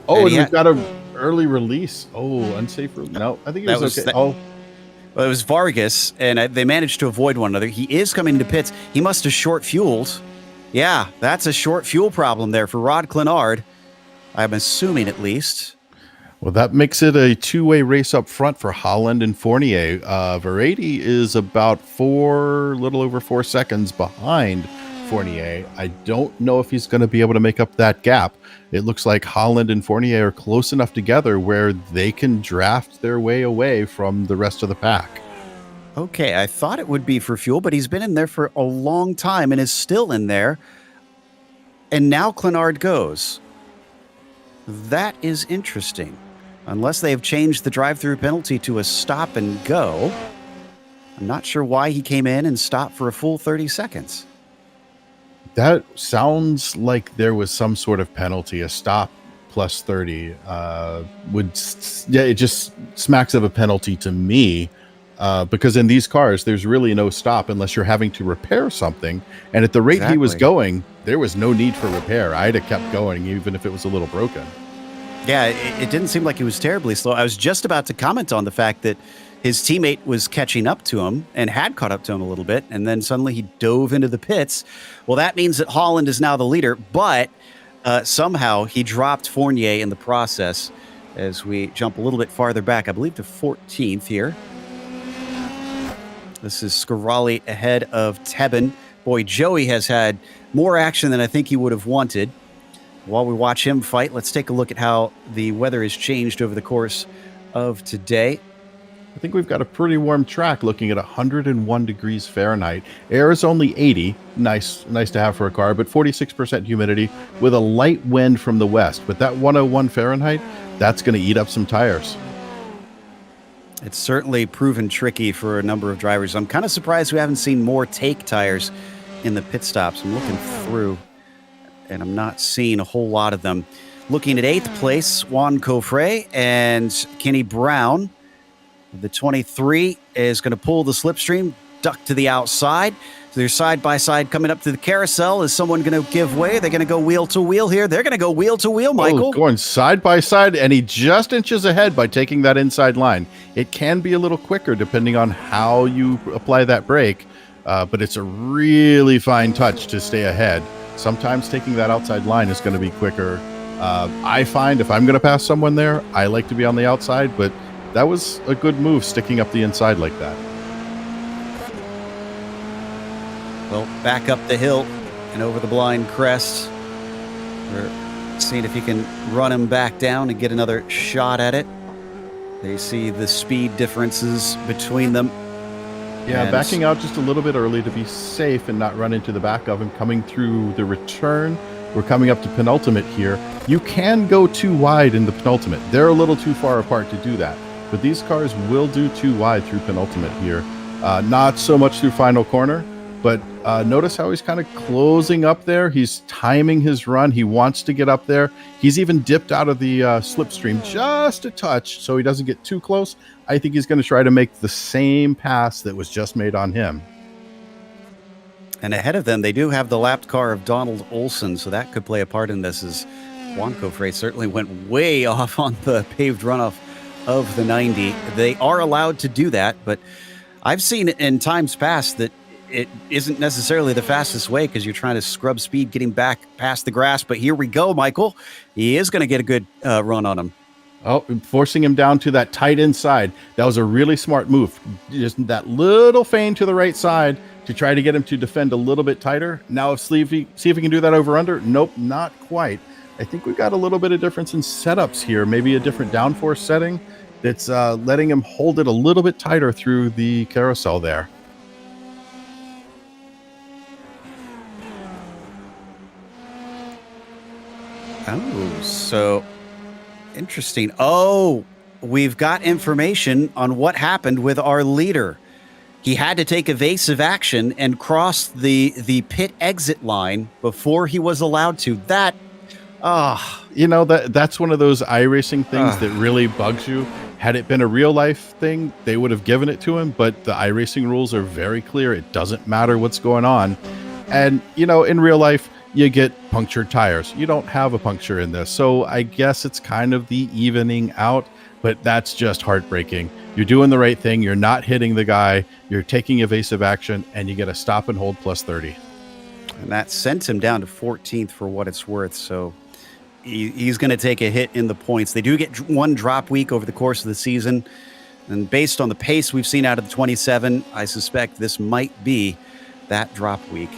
Oh, and we've got an early release. Oh, unsafe. No, I think it was okay. Well, it was Vargas, and they managed to avoid one another. He is coming to pits. He must have short-fueled. Yeah, that's a short fuel problem there for Rod Clenard. I'm assuming, at least. Well, that makes it a two-way race up front for Holland and Fournier. Verady is about little over 4 seconds behind Fournier. I don't know if he's going to be able to make up that gap. It looks like Holland and Fournier are close enough together where they can draft their way away from the rest of the pack. Okay, I thought it would be for fuel, but he's been in there for a long time and is still in there. And now Clenard goes. That is interesting. Unless they have changed the drive-through penalty to a stop and go. I'm not sure why he came in and stopped for a full 30 seconds. That sounds like there was some sort of penalty, a stop plus 30. It just smacks of a penalty to me. Because in these cars, there's really no stop unless you're having to repair something. And at the rate he was going, there was no need for repair. I'd have kept going even if it was a little broken. Yeah, it didn't seem like he was terribly slow. I was just about to comment on the fact that his teammate was catching up to him and had caught up to him a little bit, and then suddenly he dove into the pits. Well, that means that Holland is now the leader, but somehow he dropped Fournier in the process as we jump a little bit farther back, I believe to 14th here. This is Scarali ahead of Tebben. Boy, Joey has had more action than I think he would have wanted. While we watch him fight, let's take a look at how the weather has changed over the course of today. I think we've got a pretty warm track looking at 101 degrees Fahrenheit. Air is only 80. Nice to have for a car, but 46% humidity with a light wind from the west. But that 101 Fahrenheit, that's going to eat up some tires. It's certainly proven tricky for a number of drivers. I'm kind of surprised we haven't seen more take tires in the pit stops. I'm looking through, and I'm not seeing a whole lot of them. Looking at 8th place, Juan Cofre and Kenny Brown. The 23 is going to pull the slipstream, duck to the outside. So they're side by side coming up to the carousel. Is someone going to give way? They're going to go wheel to wheel here. They're going to go wheel to wheel, Michael. Going side by side, and he just inches ahead by taking that inside line. It can be a little quicker depending on how you apply that brake, but it's a really fine touch to stay ahead. Sometimes taking that outside line is going to be quicker. I find if I'm going to pass someone there, I like to be on the outside, but that was a good move sticking up the inside like that. Well, back up the hill and over the blind crest. We're seeing if he can run him back down and get another shot at it. They see the speed differences between them. Yeah, backing out just a little bit early to be safe and not run into the back of him. Coming through the return, we're coming up to penultimate here. You can go too wide in the penultimate. They're a little too far apart to do that. But these cars will do too wide through penultimate here. Not so much through final corner, but notice how he's kind of closing up there. He's timing his run. He wants to get up there. He's even dipped out of the slipstream just a touch so he doesn't get too close. I think he's going to try to make the same pass that was just made on him. And ahead of them, they do have the lapped car of Donald Olson, so that could play a part in this, as Juan Cofre certainly went way off on the paved runoff of the 90. They are allowed to do that, but I've seen it in times past that it isn't necessarily the fastest way because you're trying to scrub speed getting back past the grass. But here we go, Michael. He is going to get a good run on him. Oh, forcing him down to that tight inside. That was a really smart move. Just that little feint to the right side to try to get him to defend a little bit tighter. Now, see if he can do that over under. Nope, not quite. I think we've got a little bit of difference in setups here. Maybe a different downforce setting that's letting him hold it a little bit tighter through the carousel there. Oh, so interesting. Oh, we've got information on what happened with our leader. He had to take evasive action and cross the pit exit line before he was allowed to. That's one of those iRacing things that really bugs you. Had it been a real life thing, they would have given it to him, but the iRacing rules are very clear. It doesn't matter what's going on. And, in real life, you get punctured tires. You don't have a puncture in this. So I guess it's kind of the evening out, but that's just heartbreaking. You're doing the right thing. You're not hitting the guy. You're taking evasive action, and you get a stop and hold plus 30. And that sent him down to 14th for what it's worth. So he's going to take a hit in the points. They do get one drop week over the course of the season. And based on the pace we've seen out of the 27, I suspect this might be that drop week.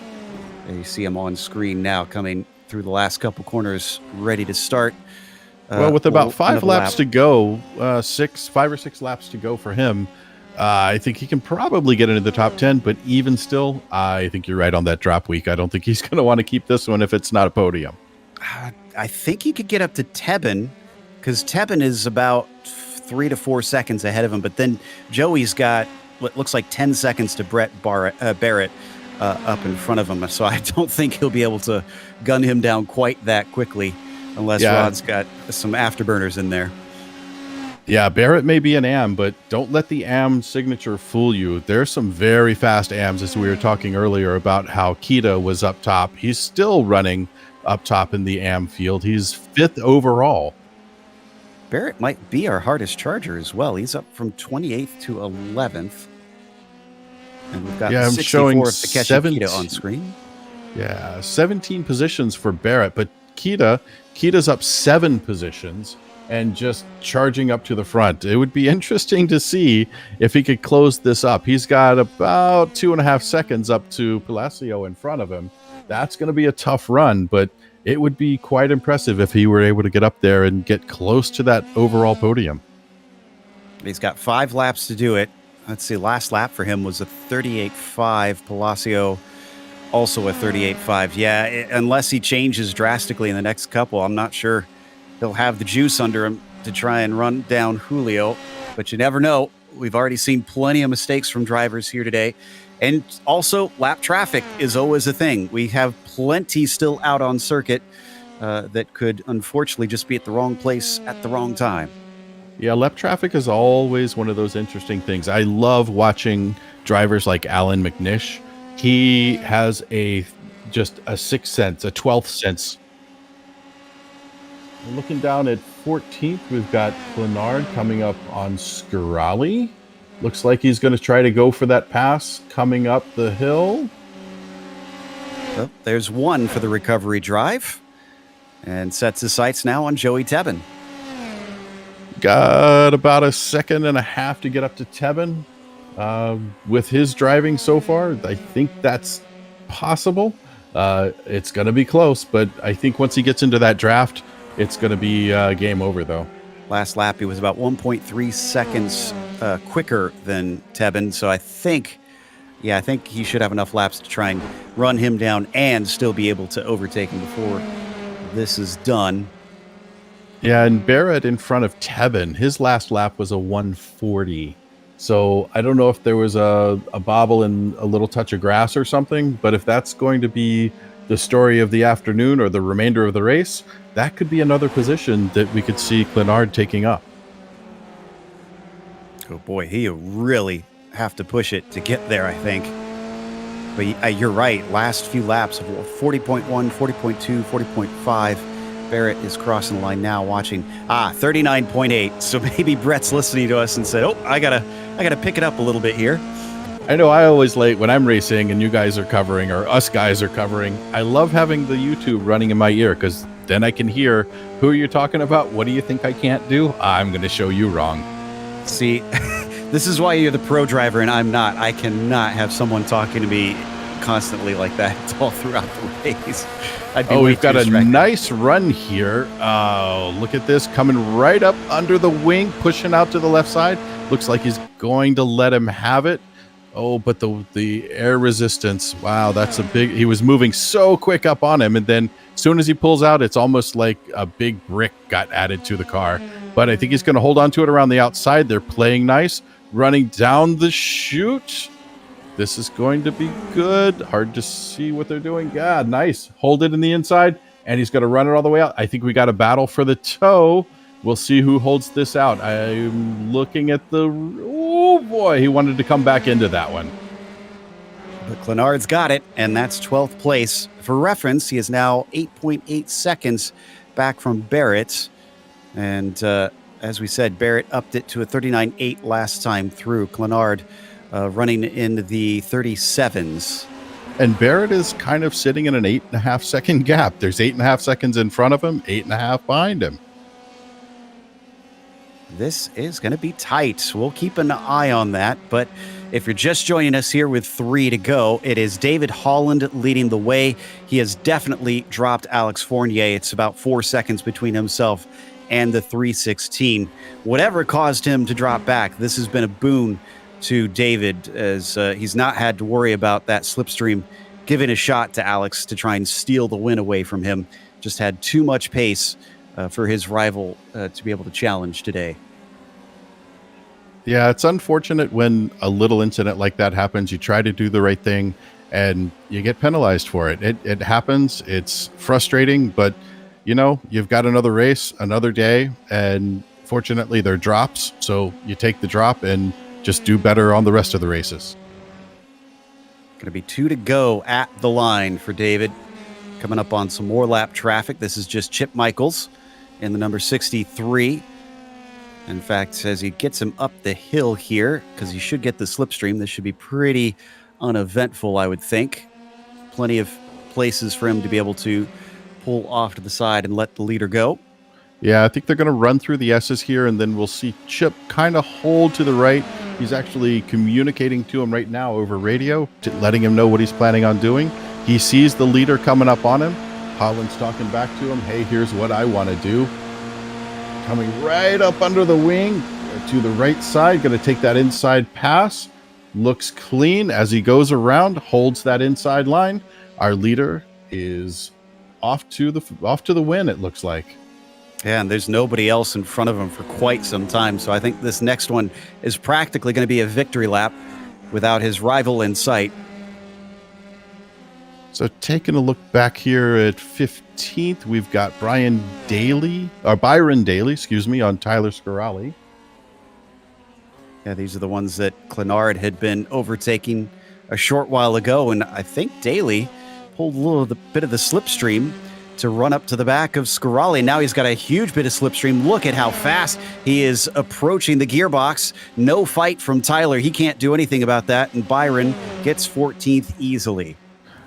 And you see him on screen now coming through the last couple corners, ready to start. Well, with about 5 laps to go, 5 or 6 laps to go for him, I think he can probably get into the top 10, but even still, I think you're right on that drop week. I don't think he's going to want to keep this one if it's not a podium. I think he could get up to Tebben, because Tebben is about 3 to 4 seconds ahead of him, but then Joey's got what looks like 10 seconds to Barrett up in front of him, so I don't think he'll be able to gun him down quite that quickly unless Rod's got some afterburners in there. Yeah, Barrett may be an AM, but don't let the AM signature fool you. There's some very fast AMs, as we were talking earlier about how Kita was up top. He's still running up top in the AM field. He's 5th overall. Barrett might be our hardest charger as well. He's up from 28th to 11th. And we've got I'm 64 showing of Takeshi Kita on screen. Yeah, 17 positions for Barrett, but Kita's up 7 positions and just charging up to the front. It would be interesting to see if he could close this up. He's got about 2.5 seconds up to Palacio in front of him. That's going to be a tough run, but it would be quite impressive if he were able to get up there and get close to that overall podium. He's got 5 laps to do it. Let's see, last lap for him was a 38.5. Palacio also a 38.5. Yeah, unless he changes drastically in the next couple, I'm not sure he'll have the juice under him to try and run down Julio. But you never know. We've already seen plenty of mistakes from drivers here today. And also, lap traffic is always a thing. We have plenty still out on circuit that could unfortunately just be at the wrong place at the wrong time. Yeah, lap traffic is always one of those interesting things. I love watching drivers like Alan McNish. He has just a 6th sense, a 12th sense. Looking down at 14th, we've got Clenard coming up on Scarali. Looks like he's going to try to go for that pass coming up the hill. Well, there's one for the recovery drive and sets his sights now on Joey Tebben. Got about 1.5 seconds to get up to Tebben. With his driving so far, I think that's possible. It's going to be close, but I think once he gets into that draft, it's going to be game over, though. Last lap, he was about 1.3 seconds quicker than Tebben, so I think he should have enough laps to try and run him down and still be able to overtake him before this is done. Yeah, and Barrett in front of Tebben, his last lap was a 1:40. So I don't know if there was a bobble and a little touch of grass or something, but if that's going to be the story of the afternoon or the remainder of the race, that could be another position that we could see Clenard taking up. Oh boy, he really have to push it to get there, I think. But you're right, last few laps of 40.1, 40.2, 40.5. Barrett is crossing the line now, watching 39.8. So maybe Brett's listening to us and said, "Oh, I gotta pick it up a little bit here." I know I always when I'm racing and you guys are covering or us guys are covering. I love having the YouTube running in my ear because then I can hear who you're talking about. What do you think I can't do? I'm going to show you wrong. See, this is why you're the pro driver and I'm not. I cannot have someone talking to me constantly like that all throughout the race. We've got a nice run here. Oh, look at this, coming right up under the wing, pushing out to the left side. Looks like he's going to let him have it. Oh, but the air resistance, wow, that's he was moving so quick up on him, and then as soon as he pulls out, it's almost like a big brick got added to the car. But I think he's going to hold on to it around the outside. They're playing nice, running down the chute. This is going to be good. Hard to see what they're doing. Yeah, nice. Hold it in the inside, and he's going to run it all the way out. I think we got a battle for the toe. We'll see who holds this out. I'm looking at oh boy, he wanted to come back into that one. But Clenard's got it, and that's 12th place. For reference, he is now 8.8 seconds back from Barrett. And as we said, Barrett upped it to a 39.8 last time through. Clenard running in the 37s. And Barrett is kind of sitting in an 8.5 second gap. There's 8.5 seconds in front of him, 8.5 behind him. This is going to be tight. We'll keep an eye on that. But if you're just joining us here with 3 to go, it is David Holland leading the way. He has definitely dropped Alex Fournier. It's about 4 seconds between himself and the 316. Whatever caused him to drop back, this has been a boon to David, as he's not had to worry about that slipstream giving a shot to Alex to try and steal the win away from him. Just had too much pace for his rival to be able to challenge today. Yeah, it's unfortunate when a little incident like that happens. You try to do the right thing and you get penalized for it. It happens. It's frustrating, but you've got another race, another day, and fortunately they're drops. So you take the drop and just do better on the rest of the races. Going to be 2 to go at the line for David. Coming up on some more lap traffic. This is just Chip Michaels in the number 63. In fact, as he gets him up the hill here, because he should get the slipstream, this should be pretty uneventful, I would think. Plenty of places for him to be able to pull off to the side and let the leader go. Yeah, I think they're going to run through the S's here, and then we'll see Chip kind of hold to the right. He's actually communicating to him right now over radio, letting him know what he's planning on doing. He sees the leader coming up on him. Holland's talking back to him. Hey, here's what I want to do. Coming right up under the wing to the right side. Going to take that inside pass. Looks clean as he goes around, holds that inside line. Our leader is off to the win, it looks like. Yeah, and there's nobody else in front of him for quite some time. So I think this next one is practically going to be a victory lap without his rival in sight. So taking a look back here at 15th, we've got Byron Daly, on Tyler Scarali. Yeah, these are the ones that Clenard had been overtaking a short while ago, and I think Daly pulled a little bit of the slipstream to run up to the back of Scarali. Now he's got a huge bit of slipstream. Look at how fast he is approaching the gearbox. No fight from Tyler. He can't do anything about that, and Byron gets 14th easily.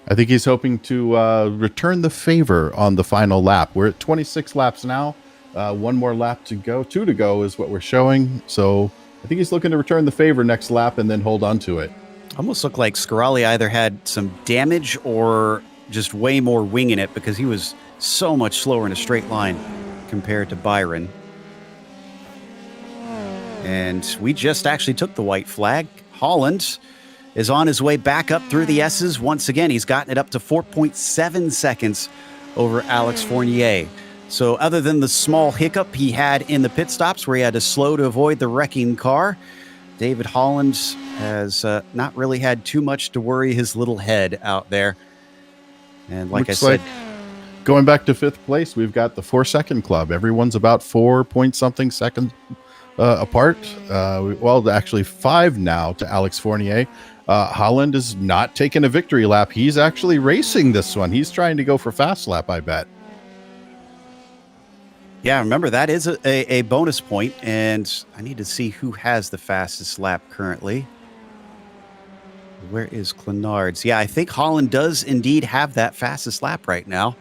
I think he's hoping to return the favor on the final lap. We're at 26 laps now. One more lap to go. 2 to go is what we're showing. So I think he's looking to return the favor next lap and then hold on to it. Almost looked like Scarali either had some damage or just way more wing in it, because he was so much slower in a straight line compared to Byron. And we just actually took the white flag. Holland is on his way back up through the S's. Once again, he's gotten it up to 4.7 seconds over Alex Fournier. So other than the small hiccup he had in the pit stops where he had to slow to avoid the wrecking car, David Holland has not really had too much to worry his little head out there. And like Looks I said, going back to 5th place, we've got the 4-second club. Everyone's about 4-point-something seconds apart. Well, actually 5 now to Alex Fournier. Holland is not taking a victory lap. He's actually racing this one. He's trying to go for fast lap, I bet. Yeah, remember, that is a bonus point, and I need to see who has the fastest lap currently. Where is Clenard's? Yeah, I think Holland does indeed have that fastest lap right now.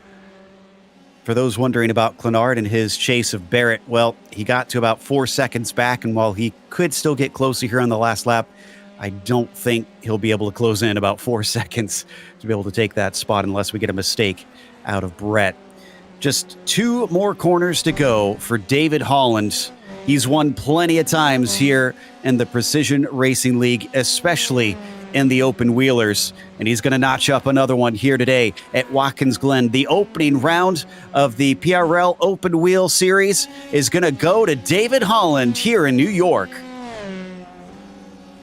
For those wondering about Clenard and his chase of Barrett, well, he got to about 4 seconds back, and while he could still get closer here on the last lap, I don't think he'll be able to close in about 4 seconds to be able to take that spot unless we get a mistake out of Brett. Just 2 more corners to go for David Holland. He's won plenty of times here in the Precision Racing League, especially in the open wheelers, and he's going to notch up another one here today at Watkins Glen. The opening round of the PRL Open Wheel Series is going to go to David Holland here in New York.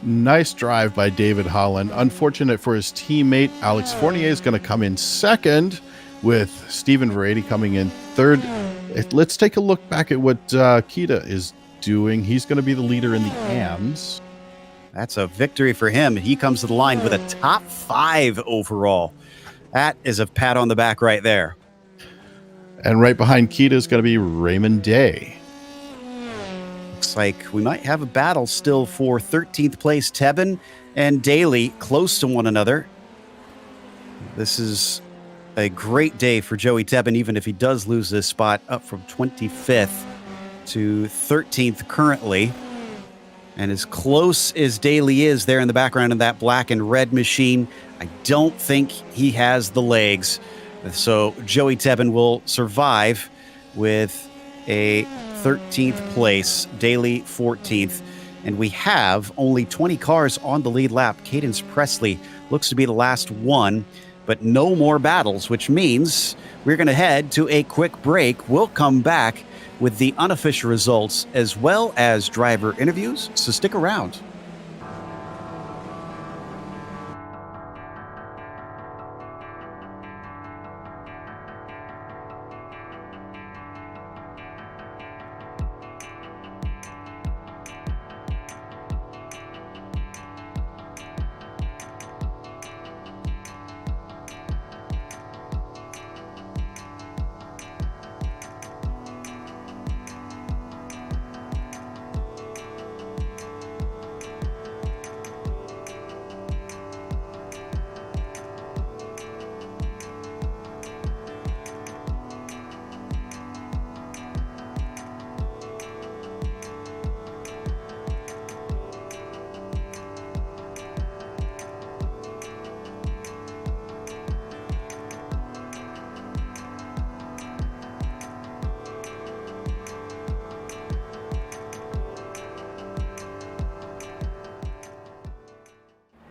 Nice drive by David Holland. Unfortunate for his teammate. Alex Fournier is going to come in second, with Stephen Verady coming in third. Let's take a look back at what Kita is doing. He's going to be the leader in the AMs. That's a victory for him. He comes to the line with a top 5 overall. That is a pat on the back right there. And right behind Kita is going to be Raymond Day. Looks like we might have a battle still for 13th place. Tebben and Daly close to one another. This is a great day for Joey Tebben, even if he does lose this spot, up from 25th to 13th currently. And as close as Daly is there in the background in that black and red machine, I don't think he has the legs. So Joey Tebben will survive with a 13th place, Daly 14th. And we have only 20 cars on the lead lap. Cadence Presley looks to be the last one, but no more battles, which means we're going to head to a quick break. We'll come back with the unofficial results as well as driver interviews, so stick around.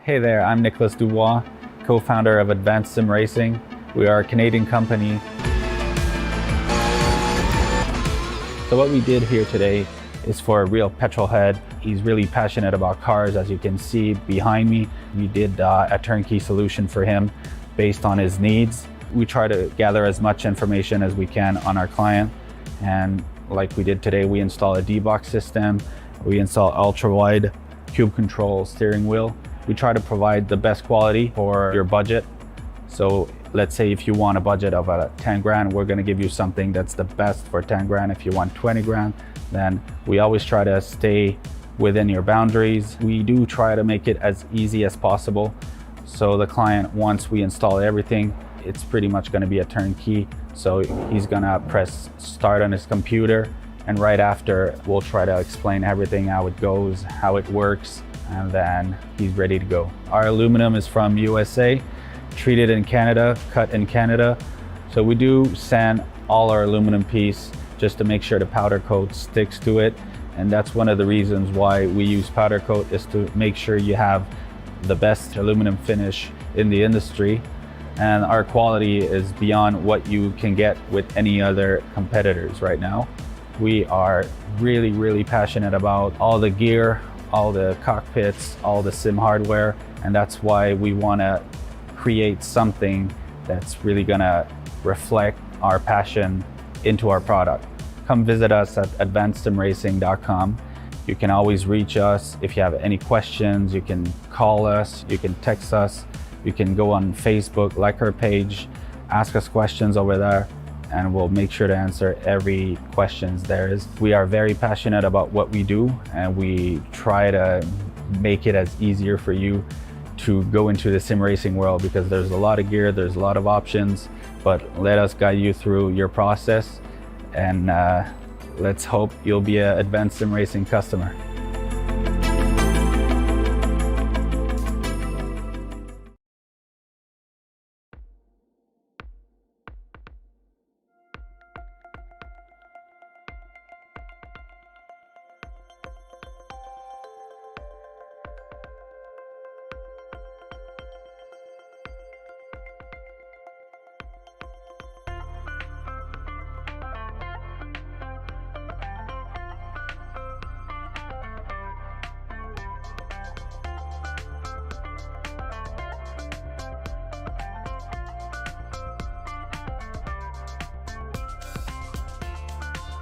Hey there, I'm Nicholas Dubois, co-founder of Advanced SimRacing. We are a Canadian company. So what we did here today is for a real petrol head. He's really passionate about cars, as you can see behind me. We did a turnkey solution for him based on his needs. We try to gather as much information as we can on our client. And like we did today, we install a D-box system. We install ultra-wide cube control steering wheel. We try to provide the best quality for your budget. So let's say if you want a budget of 10 grand, we're gonna give you something that's the best for 10 grand. If you want 20 grand, then we always try to stay within your boundaries. We do try to make it as easy as possible. So the client, once we install everything, it's pretty much gonna be a turnkey. So he's gonna press start on his computer, and right after, we'll try to explain everything, how it goes, how it works, and then he's ready to go. Our aluminum is from USA, treated in Canada, cut in Canada. So we do sand all our aluminum piece just to make sure the powder coat sticks to it. And that's one of the reasons why we use powder coat, is to make sure you have the best aluminum finish in the industry. And our quality is beyond what you can get with any other competitors right now. We are really, really passionate about all the gear, all the cockpits, all the sim hardware, and that's why we want to create something that's really going to reflect our passion into our product. Come visit us at advancedsimracing.com. You can always reach us if you have any questions. You can call us, you can text us, you can go on Facebook, like our page, ask us questions over there, and we'll make sure to answer every questions there is. We are very passionate about what we do, and we try to make it as easier for you to go into the sim racing world, because there's a lot of gear, there's a lot of options, but let us guide you through your process, and let's hope you'll be an Advanced Sim Racing customer.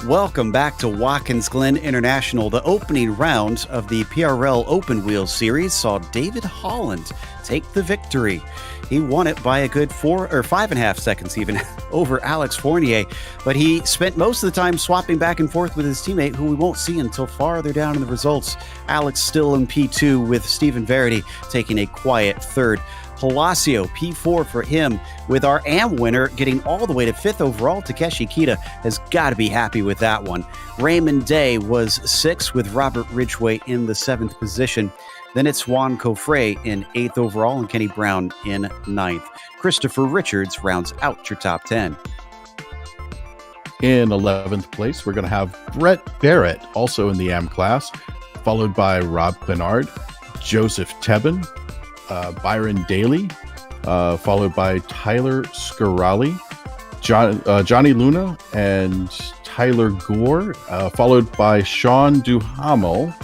Welcome back to Watkins Glen International. The opening round of the PRL Open Wheel Series saw David Holland take the victory. He won it by a good 5.5 seconds even over Alex Fournier, but he spent most of the time swapping back and forth with his teammate, who we won't see until farther down in the results. Alex still in P2 with Stephen Verity taking a quiet third. Palacio, P4 for him, with our AM winner getting all the way to 5th overall. Takeshi Kita has got to be happy with that one. Raymond Day was 6th, with Robert Ridgway in the 7th position. Then it's Juan Cofre in 8th overall and Kenny Brown in 9th. Christopher Richards rounds out your top 10. In 11th place, we're going to have Brett Barrett, also in the AM class, followed by Rob Clenard, Joseph Tebben, Byron Daly, followed by Tyler Scarali, Johnny Luna, and Tyler Gore, followed by Sean Duhamel.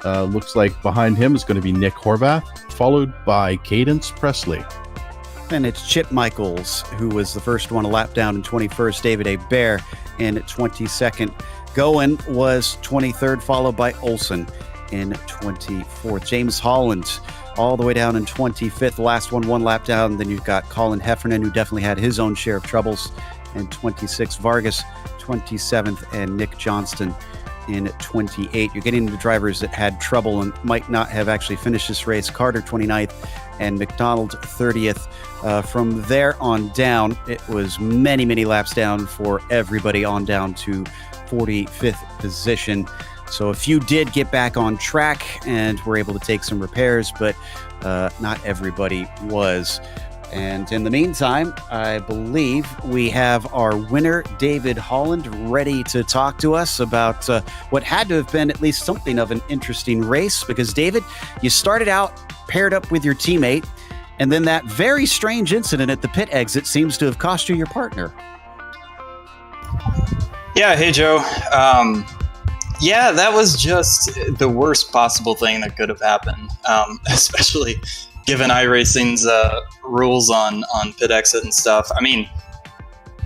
Looks like behind him is going to be Nick Horvath, followed by Cadence Presley. And it's Chip Michaels, who was the first one to lap down in 21st, David A. Bear in 22nd. Goen was 23rd, followed by Olson in 24th. James Holland all the way down in 25th. The last one lap down. Then you've got Colin Heffernan, who definitely had his own share of troubles in 26th. Vargas, 27th, and Nick Johnston in 28. You're getting into drivers that had trouble and might not have actually finished this race. Carter, 29th, and McDonald, 30th. From there on down, it was many, many laps down for everybody on down to 45th position. So a few did get back on track and were able to take some repairs, but not everybody was. And in the meantime, I believe we have our winner, David Holland, ready to talk to us about what had to have been at least something of an interesting race. Because, David, you started out paired up with your teammate, and then that very strange incident at the pit exit seems to have cost you your partner. Yeah, hey, Joe. Yeah, that was just the worst possible thing that could have happened, especially given iRacing's rules on pit exit and stuff. I mean,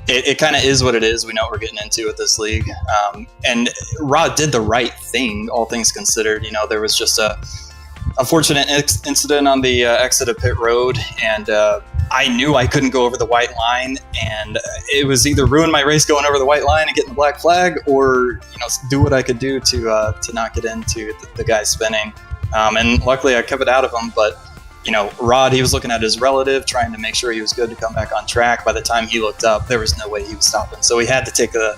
it kind of is what it is. We know what we're getting into with this league. And Rod did the right thing, all things considered. You know, there was just a unfortunate incident on the exit of pit road, and I knew I couldn't go over the white line, and it was either ruin my race going over the white line and getting the black flag, or do what I could do to not get into the guy spinning. And luckily I kept it out of him, but Rod, he was looking at his relative, trying to make sure he was good to come back on track. By the time he looked up, there was no way he was stopping. So he had to take the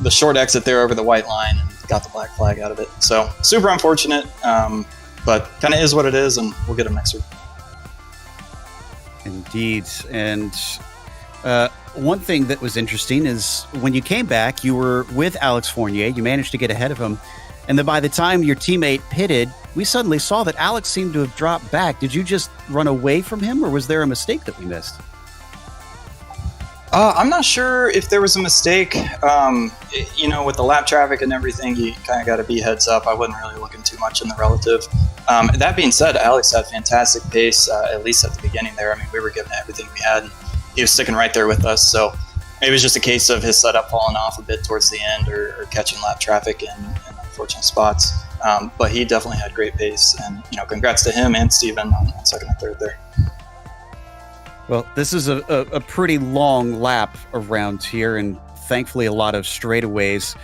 short exit there over the white line and got the black flag out of it. So super unfortunate, but kind of is what it is, and we'll get him next week. Indeed. And one thing that was interesting is when you came back, you were with Alex Fournier. You managed to get ahead of him. And then by the time your teammate pitted, we suddenly saw that Alex seemed to have dropped back. Did you just run away from him, or was there a mistake that we missed? I'm not sure if there was a mistake. With the lap traffic and everything, you kind of got to be heads up. I wasn't really looking too much in the relative. That being said, Alex had fantastic pace, at least at the beginning there. I mean, we were giving it everything we had, and he was sticking right there with us. So it was just a case of his setup falling off a bit towards the end, or catching lap traffic in unfortunate spots. But he definitely had great pace, and congrats to him and Steven on second and third there. Well, this is a pretty long lap around here, and thankfully a lot of straightaways.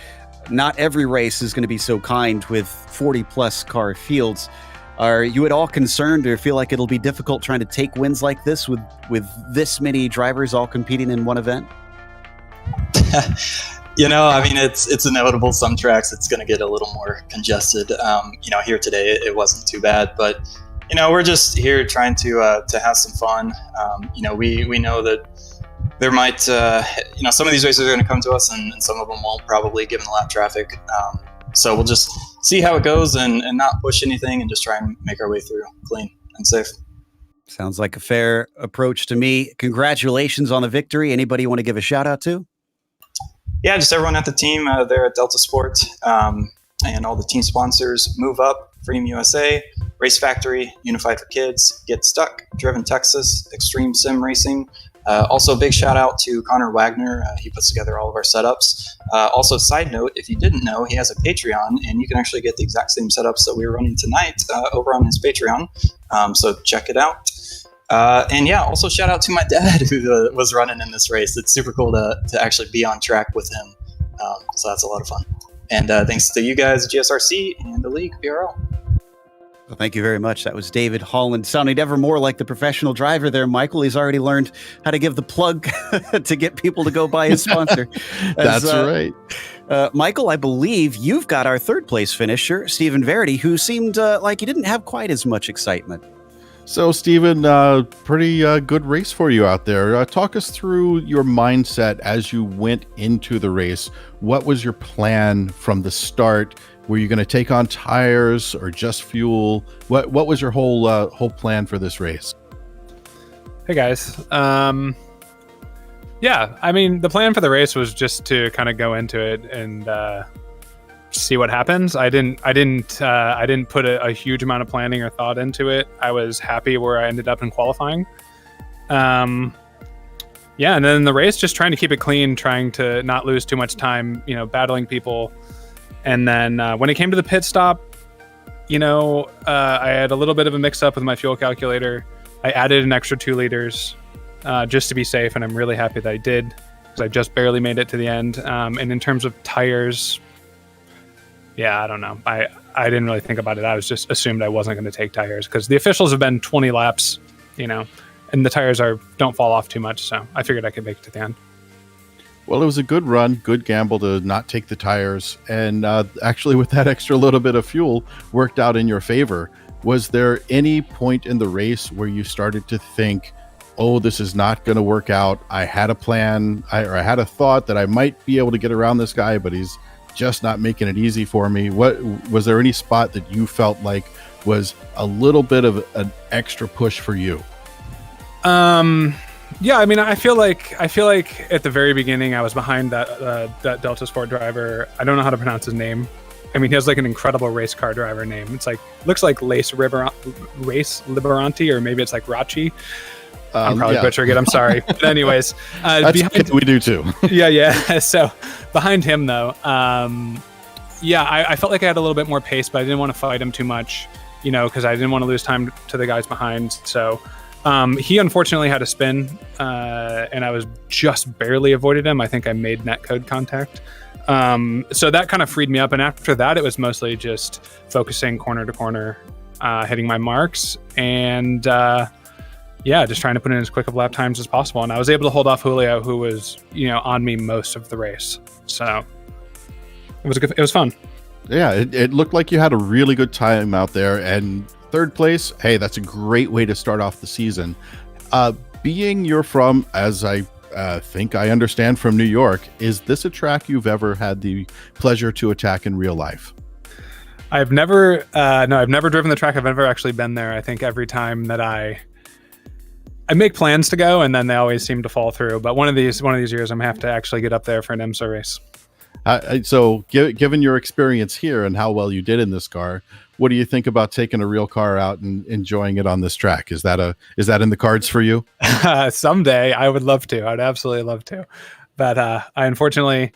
Not every race is going to be so kind with 40-plus car fields. Are you at all concerned, or feel like it'll be difficult trying to take wins like this with this many drivers all competing in one event? I mean, it's inevitable. Some tracks it's going to get a little more congested. Here today it wasn't too bad, but we're just here trying to have some fun. We know that there might some of these races are going to come to us, and some of them won't, probably, given the lap traffic. So we'll just see how it goes and not push anything, and just try and make our way through clean and safe. Sounds like a fair approach to me. Congratulations on the victory. Anybody you want to give a shout out to? Yeah, just everyone at the team there at Delta Sport, and all the team sponsors: Move Up, Freedom USA, Race Factory, Unified for Kids, Get Stuck, Driven Texas, Extreme Sim Racing. Also, big shout out to Connor Wagner. He puts together all of our setups. Also, side note, if you didn't know, he has a Patreon, and you can actually get the exact same setups that we were running tonight over on his Patreon. So check it out. And yeah, also shout out to my dad, who was running in this race. It's super cool to actually be on track with him. So that's a lot of fun. And thanks to you guys, GSRC, and the league, PRL. Well, thank you very much. That was David Holland, sounding ever more like the professional driver there, Michael. He's already learned how to give the plug to get people to go buy his sponsor. That's right. Michael, I believe you've got our third place finisher, Stephen Verity, who seemed like he didn't have quite as much excitement. So, Stephen, pretty good race for you out there. Talk us through your mindset as you went into the race. What was your plan from the start? Were you going to take on tires or just fuel? What was your whole plan for this race? Hey guys. Yeah, I mean, the plan for the race was just to kind of go into it and see what happens. I didn't put a huge amount of planning or thought into it. I was happy where I ended up in qualifying. Yeah, and then the race, just trying to keep it clean, trying to not lose too much time, battling people. And then when it came to the pit stop, I had a little bit of a mix up with my fuel calculator. I added an extra 2 liters just to be safe, and I'm really happy that I did because I just barely made it to the end. And in terms of tires, yeah, I don't know. I didn't really think about it. I was just assumed I wasn't going to take tires because the officials have been 20 laps, and the tires don't fall off too much. So I figured I could make it to the end. Well, it was a good run, good gamble to not take the tires. And actually, with that extra little bit of fuel, worked out in your favor. Was there any point in the race where you started to think, oh, this is not going to work out? I had a plan, or I had a thought that I might be able to get around this guy, but he's just not making it easy for me. What was there any spot that you felt like was a little bit of an extra push for you? Yeah, I mean, I feel like at the very beginning, I was behind that Delta Sport driver. I don't know how to pronounce his name. I mean, he has like an incredible race car driver name. It's like, looks like Race Liberanti, or maybe it's like Rachi. I'm probably butchering it. I'm sorry. But anyways, we do too. Yeah. So behind him though, I felt like I had a little bit more pace, but I didn't want to fight him too much, because I didn't want to lose time to the guys behind. So he unfortunately had a spin, and I was just barely avoided him. I think I made netcode contact. So that kind of freed me up. And after that, it was mostly just focusing corner to corner, hitting my marks, and just trying to put in as quick of lap times as possible. And I was able to hold off Julio, who was, on me most of the race. So it was fun. Yeah, it looked like you had a really good time out there. And third place, hey, that's a great way to start off the season. Being you're from, as I think I understand, from New York, is this a track you've ever had the pleasure to attack in real life? I've never driven the track. I've never actually been there. I think every time that I make plans to go, and then they always seem to fall through. But one of these years, I'm gonna have to actually get up there for an IMSA race. So, given your experience here and how well you did in this car, what do you think about taking a real car out and enjoying it on this track? Is that in the cards for you? Someday, I would love to. I'd absolutely love to. But I unfortunately,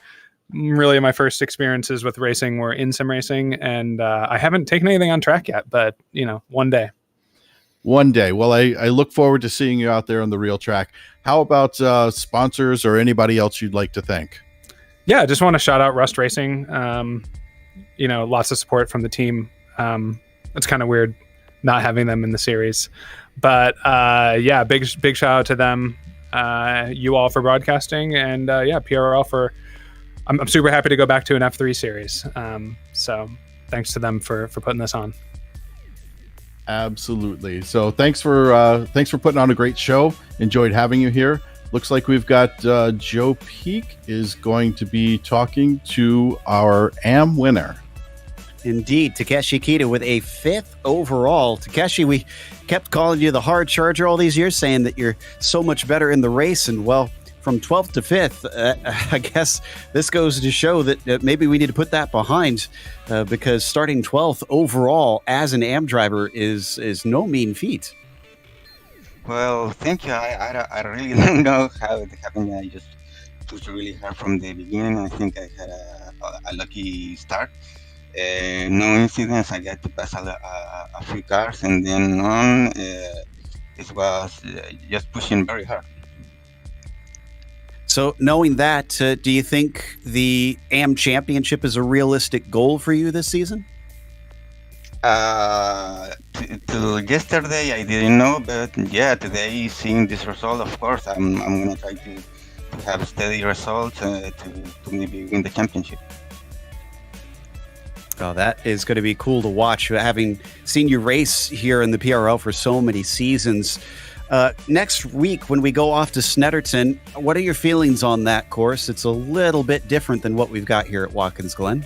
really, my first experiences with racing were in SimRacing, and I haven't taken anything on track yet. But one day. One day. Well, I look forward to seeing you out there on the real track. How about sponsors or anybody else you'd like to thank? Yeah, I just want to shout out Rust Racing. Lots of support from the team. It's kind of weird not having them in the series, but big shout out to them. You all for broadcasting, and PRL for. I'm super happy to go back to an F3 series. So thanks to them for putting this on. Absolutely. So thanks for putting on a great show. Enjoyed having you here. Looks like we've got Joe Peak is going to be talking to our AM winner. Indeed, Takeshi Kita with a 5th overall. Takeshi, we kept calling you the hard charger all these years, saying that you're so much better in the race. And well, from 12th to 5th, I guess this goes to show that maybe we need to put that behind because starting 12th overall as an AM driver is no mean feat. Well, thank you. I really don't know how it happened. I just pushed really hard from the beginning. I think I had a lucky start. No incidents. I got to pass a few cars, and then on, it was just pushing very hard. So knowing that, do you think the AM championship is a realistic goal for you this season? till yesterday I didn't know, but yeah, today seeing this result, of course, I'm gonna try to have steady results to maybe win the championship. Oh, that is going to be cool to watch, having seen you race here in the PRL for so many seasons. Next week, when we go off to Snetterton, what are your feelings on that course? It's a little bit different than what we've got here at Watkins Glen.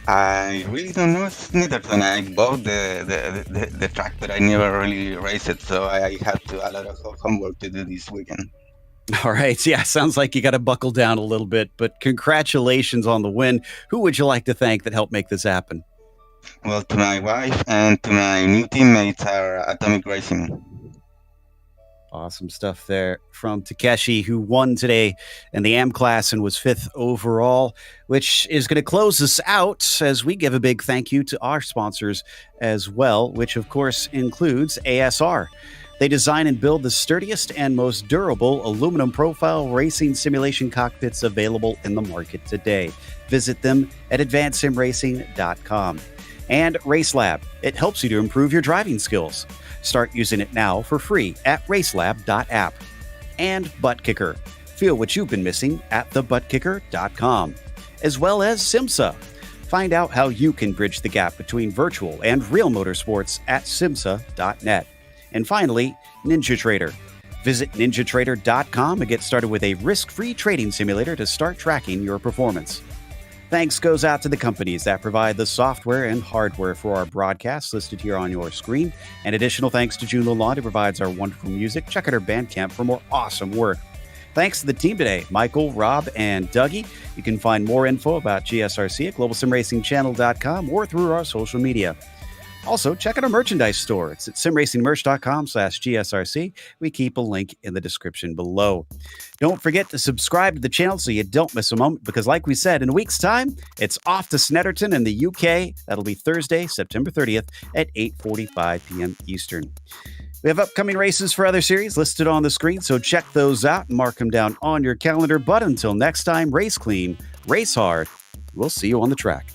I really don't know Snetterton. I bought the track, but I never really raced it, so I have a lot of homework to do this weekend. All right. Yeah, sounds like you got to buckle down a little bit, but congratulations on the win. Who would you like to thank that helped make this happen? Well, to my wife and to my new teammates at Atomic Racing. Awesome stuff there from Takeshi, who won today in the AM class and was 5th overall, which is going to close us out as we give a big thank you to our sponsors as well, which of course includes ASR. They design and build the sturdiest and most durable aluminum profile racing simulation cockpits available in the market today. Visit them at advancedsimracing.com. And RaceLab. It helps you to improve your driving skills. Start using it now for free at racelab.app. And ButtKicker. Feel what you've been missing at thebutkicker.com. As well as SimMSA. Find out how you can bridge the gap between virtual and real motorsports at SIMMSA.net. And finally, NinjaTrader. Visit ninjatrader.com and get started with a risk-free trading simulator to start tracking your performance. Thanks goes out to the companies that provide the software and hardware for our broadcasts listed here on your screen. And additional thanks to June Lalonde, who provides our wonderful music. Check out her Bandcamp for more awesome work. Thanks to the team today, Michael, Rob, and Dougie. You can find more info about GSRC at globalsimracingchannel.com or through our social media. Also, check out our merchandise store. It's at simracingmerch.com/GSRC. We keep a link in the description below. Don't forget to subscribe to the channel so you don't miss a moment, because like we said, in a week's time, it's off to Snetterton in the UK. That'll be Thursday, September 30th at 8:45 p.m. Eastern. We have upcoming races for other series listed on the screen, so check those out and mark them down on your calendar. But until next time, race clean, race hard. We'll see you on the track.